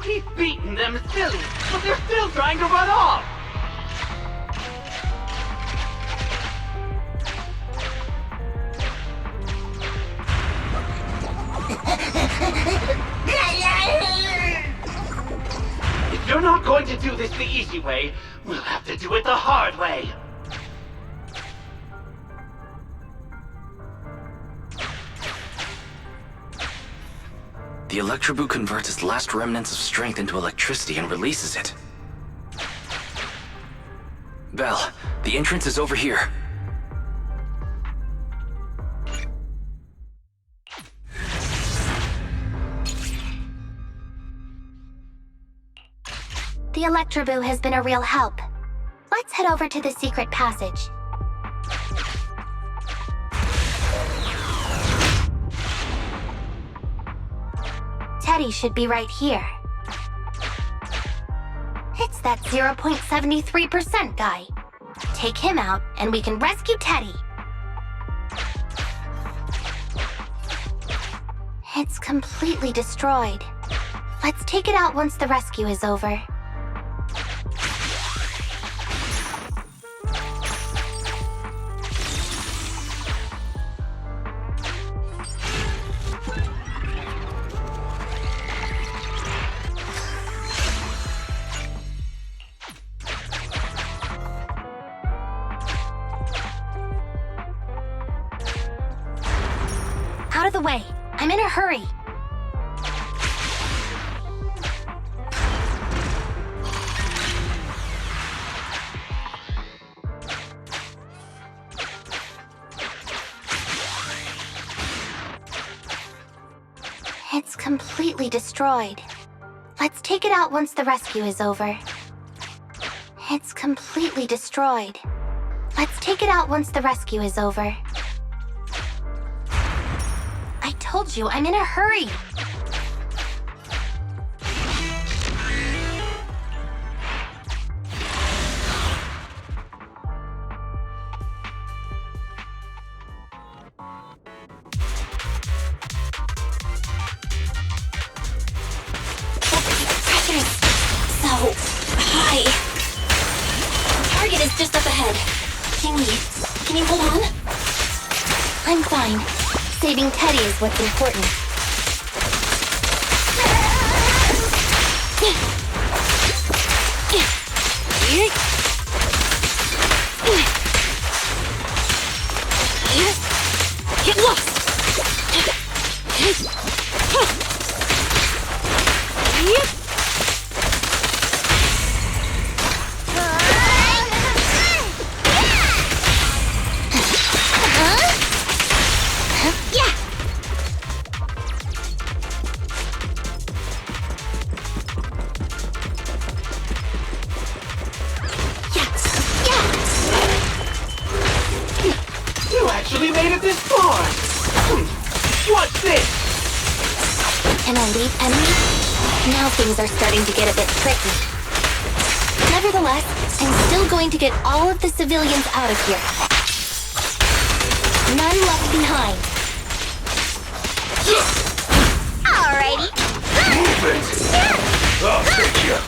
Speaker 10: He's beaten them silly, but they're still trying to run off! If you're not going to do this the easy way, we'll have to do it the hard way.
Speaker 2: The Electroboo converts its last remnants of strength into electricity and releases it. Belle, the entrance is over here.
Speaker 1: The Electroboo has been a real help. Let's head over to the secret passage. Teddy should be right here. It's that 0.73% guy. Take him out, and we can rescue Teddy. It's completely destroyed. Let's take it out once the rescue is over. Out of the way. I'm in a hurry. It's completely destroyed. Let's take it out once the rescue is over. It's completely destroyed. Let's take it out once the rescue is over. I told you, I'm in a hurry. Pressure's so high. The target is just up ahead. Jingy, can you hold on? I'm fine. Saving Teddy is what's important. Get lost!
Speaker 10: we made it this far! What's this?
Speaker 1: An elite enemy? Now things are starting to get a bit tricky. Nevertheless, I'm still going to get all of the civilians out of here. None left behind.
Speaker 9: Alrighty.
Speaker 10: Movement! I'll take you!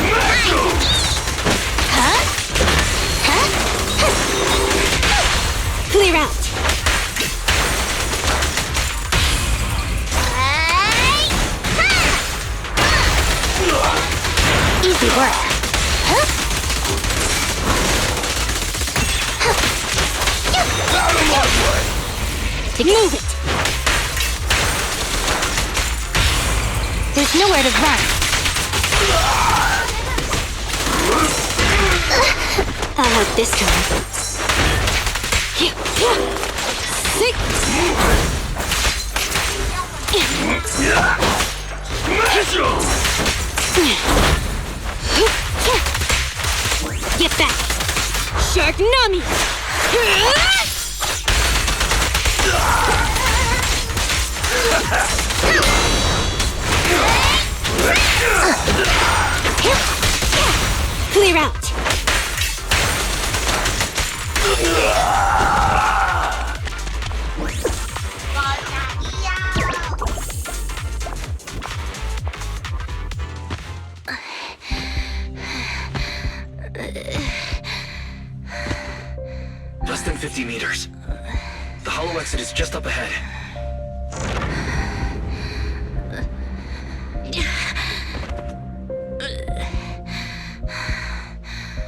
Speaker 10: Maximum!
Speaker 1: Clear out. Easy work.
Speaker 10: Out of my way!
Speaker 1: Move it. There's nowhere to run. I'll help this time. Get back! Shark Nami! Clear out!
Speaker 2: Less than 50 meters. The hollow exit is just up ahead.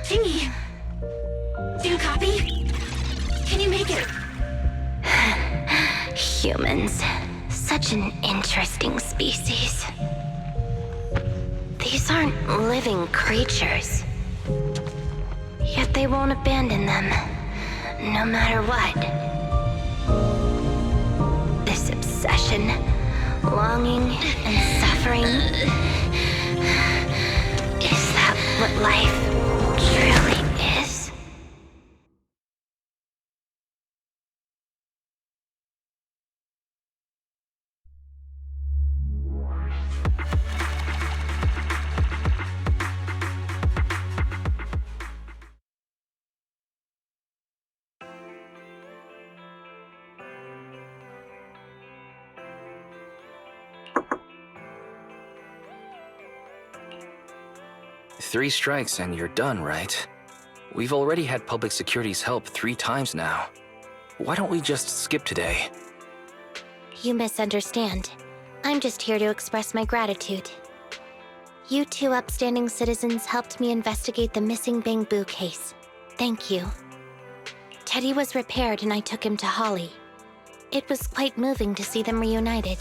Speaker 5: Chingy! Do you copy? Can you make it?
Speaker 1: Humans. Such an interesting species. These aren't living creatures. Yet they won't abandon them, no matter what. This obsession, longing, and suffering. Is that what life truly is?
Speaker 2: Three strikes and you're done, right? We've already had public security's help 3 times now. Why don't we just skip today?
Speaker 1: You misunderstand. I'm just here to express my gratitude. You 2 upstanding citizens helped me investigate the missing Bangboo case. Thank you. Teddy was repaired and I took him to Holly. It was quite moving to see them reunited.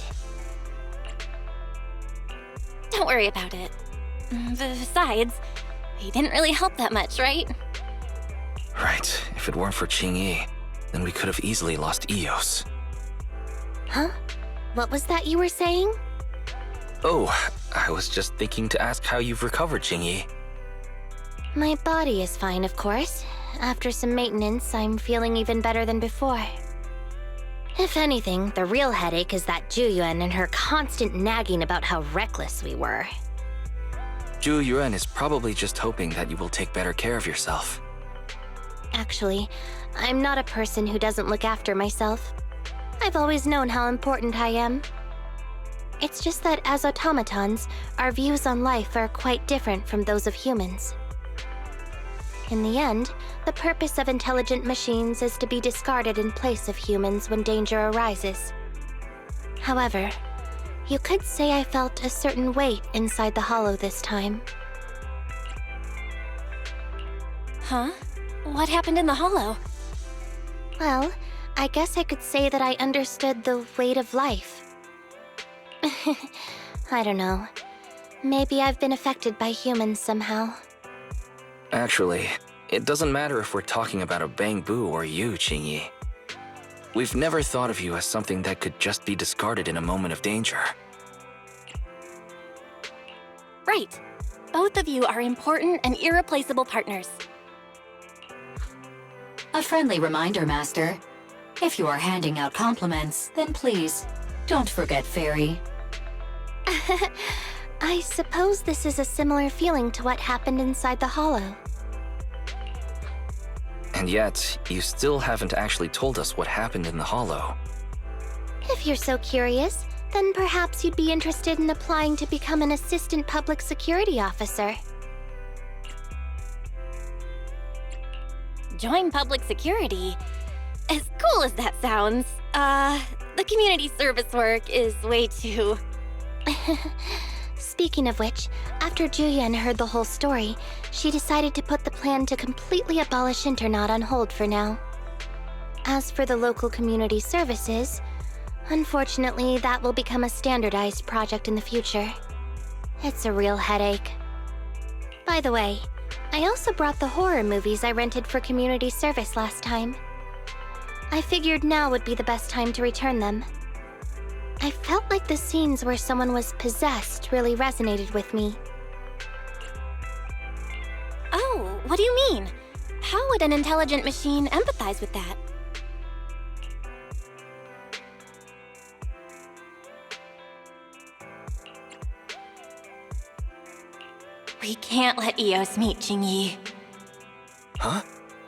Speaker 4: Don't worry about it. Besides, he didn't really help that much, right?
Speaker 2: Right. If it weren't for Qingyi, then we could have easily lost Eos.
Speaker 1: Huh? What was that you were saying?
Speaker 2: Oh, I was just thinking to ask how you've recovered, Qingyi.
Speaker 1: My body is fine, of course. After some maintenance, I'm feeling even better than before. If anything, the real headache is that Juyuan and her constant nagging about how reckless we were.
Speaker 2: Zhu Yuan is probably just hoping that you will take better care of yourself.
Speaker 1: Actually, I'm not a person who doesn't look after myself. I've always known how important I am. It's just that as automatons, our views on life are quite different from those of humans. In the end, the purpose of intelligent machines is to be discarded in place of humans when danger arises. However, you could say I felt a certain weight inside the hollow this time.
Speaker 4: Huh? What happened in the hollow?
Speaker 1: Well, I guess I could say that I understood the weight of life. I don't know. Maybe I've been affected by humans somehow.
Speaker 2: Actually, it doesn't matter if we're talking about a Bangboo or you, Qingyi. We've never thought of you as something that could just be discarded in a moment of danger.
Speaker 4: Right. Both of you are important and irreplaceable partners.
Speaker 5: A friendly reminder, Master. If you are handing out compliments, then please, don't forget Fairy.
Speaker 1: I suppose this is a similar feeling to what happened inside the Hollow.
Speaker 2: And yet, you still haven't actually told us what happened in the Hollow.
Speaker 1: If you're so curious, then perhaps you'd be interested in applying to become an assistant public security officer.
Speaker 4: Join public security? As cool as that sounds, the community service work is way too...
Speaker 1: Speaking of which, after Juyen heard the whole story, she decided to put the plan to completely abolish Internat on hold for now. As for the local community services, unfortunately, that will become a standardized project in the future. It's a real headache. By the way, I also brought the horror movies I rented for community service last time. I figured now would be the best time to return them. I felt like the scenes where someone was possessed really resonated with me.
Speaker 4: Oh, what do you mean? How would an intelligent machine empathize with that? We can't let Eos meet Jingyi.
Speaker 2: Huh?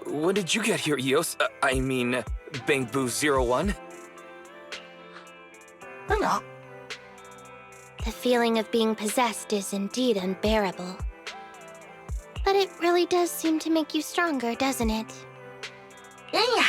Speaker 2: When did you get here, Eos? I mean, Bangboo 01?
Speaker 10: Hello.
Speaker 1: The feeling of being possessed is indeed unbearable. But it really does seem to make you stronger, doesn't it?
Speaker 10: Yeah.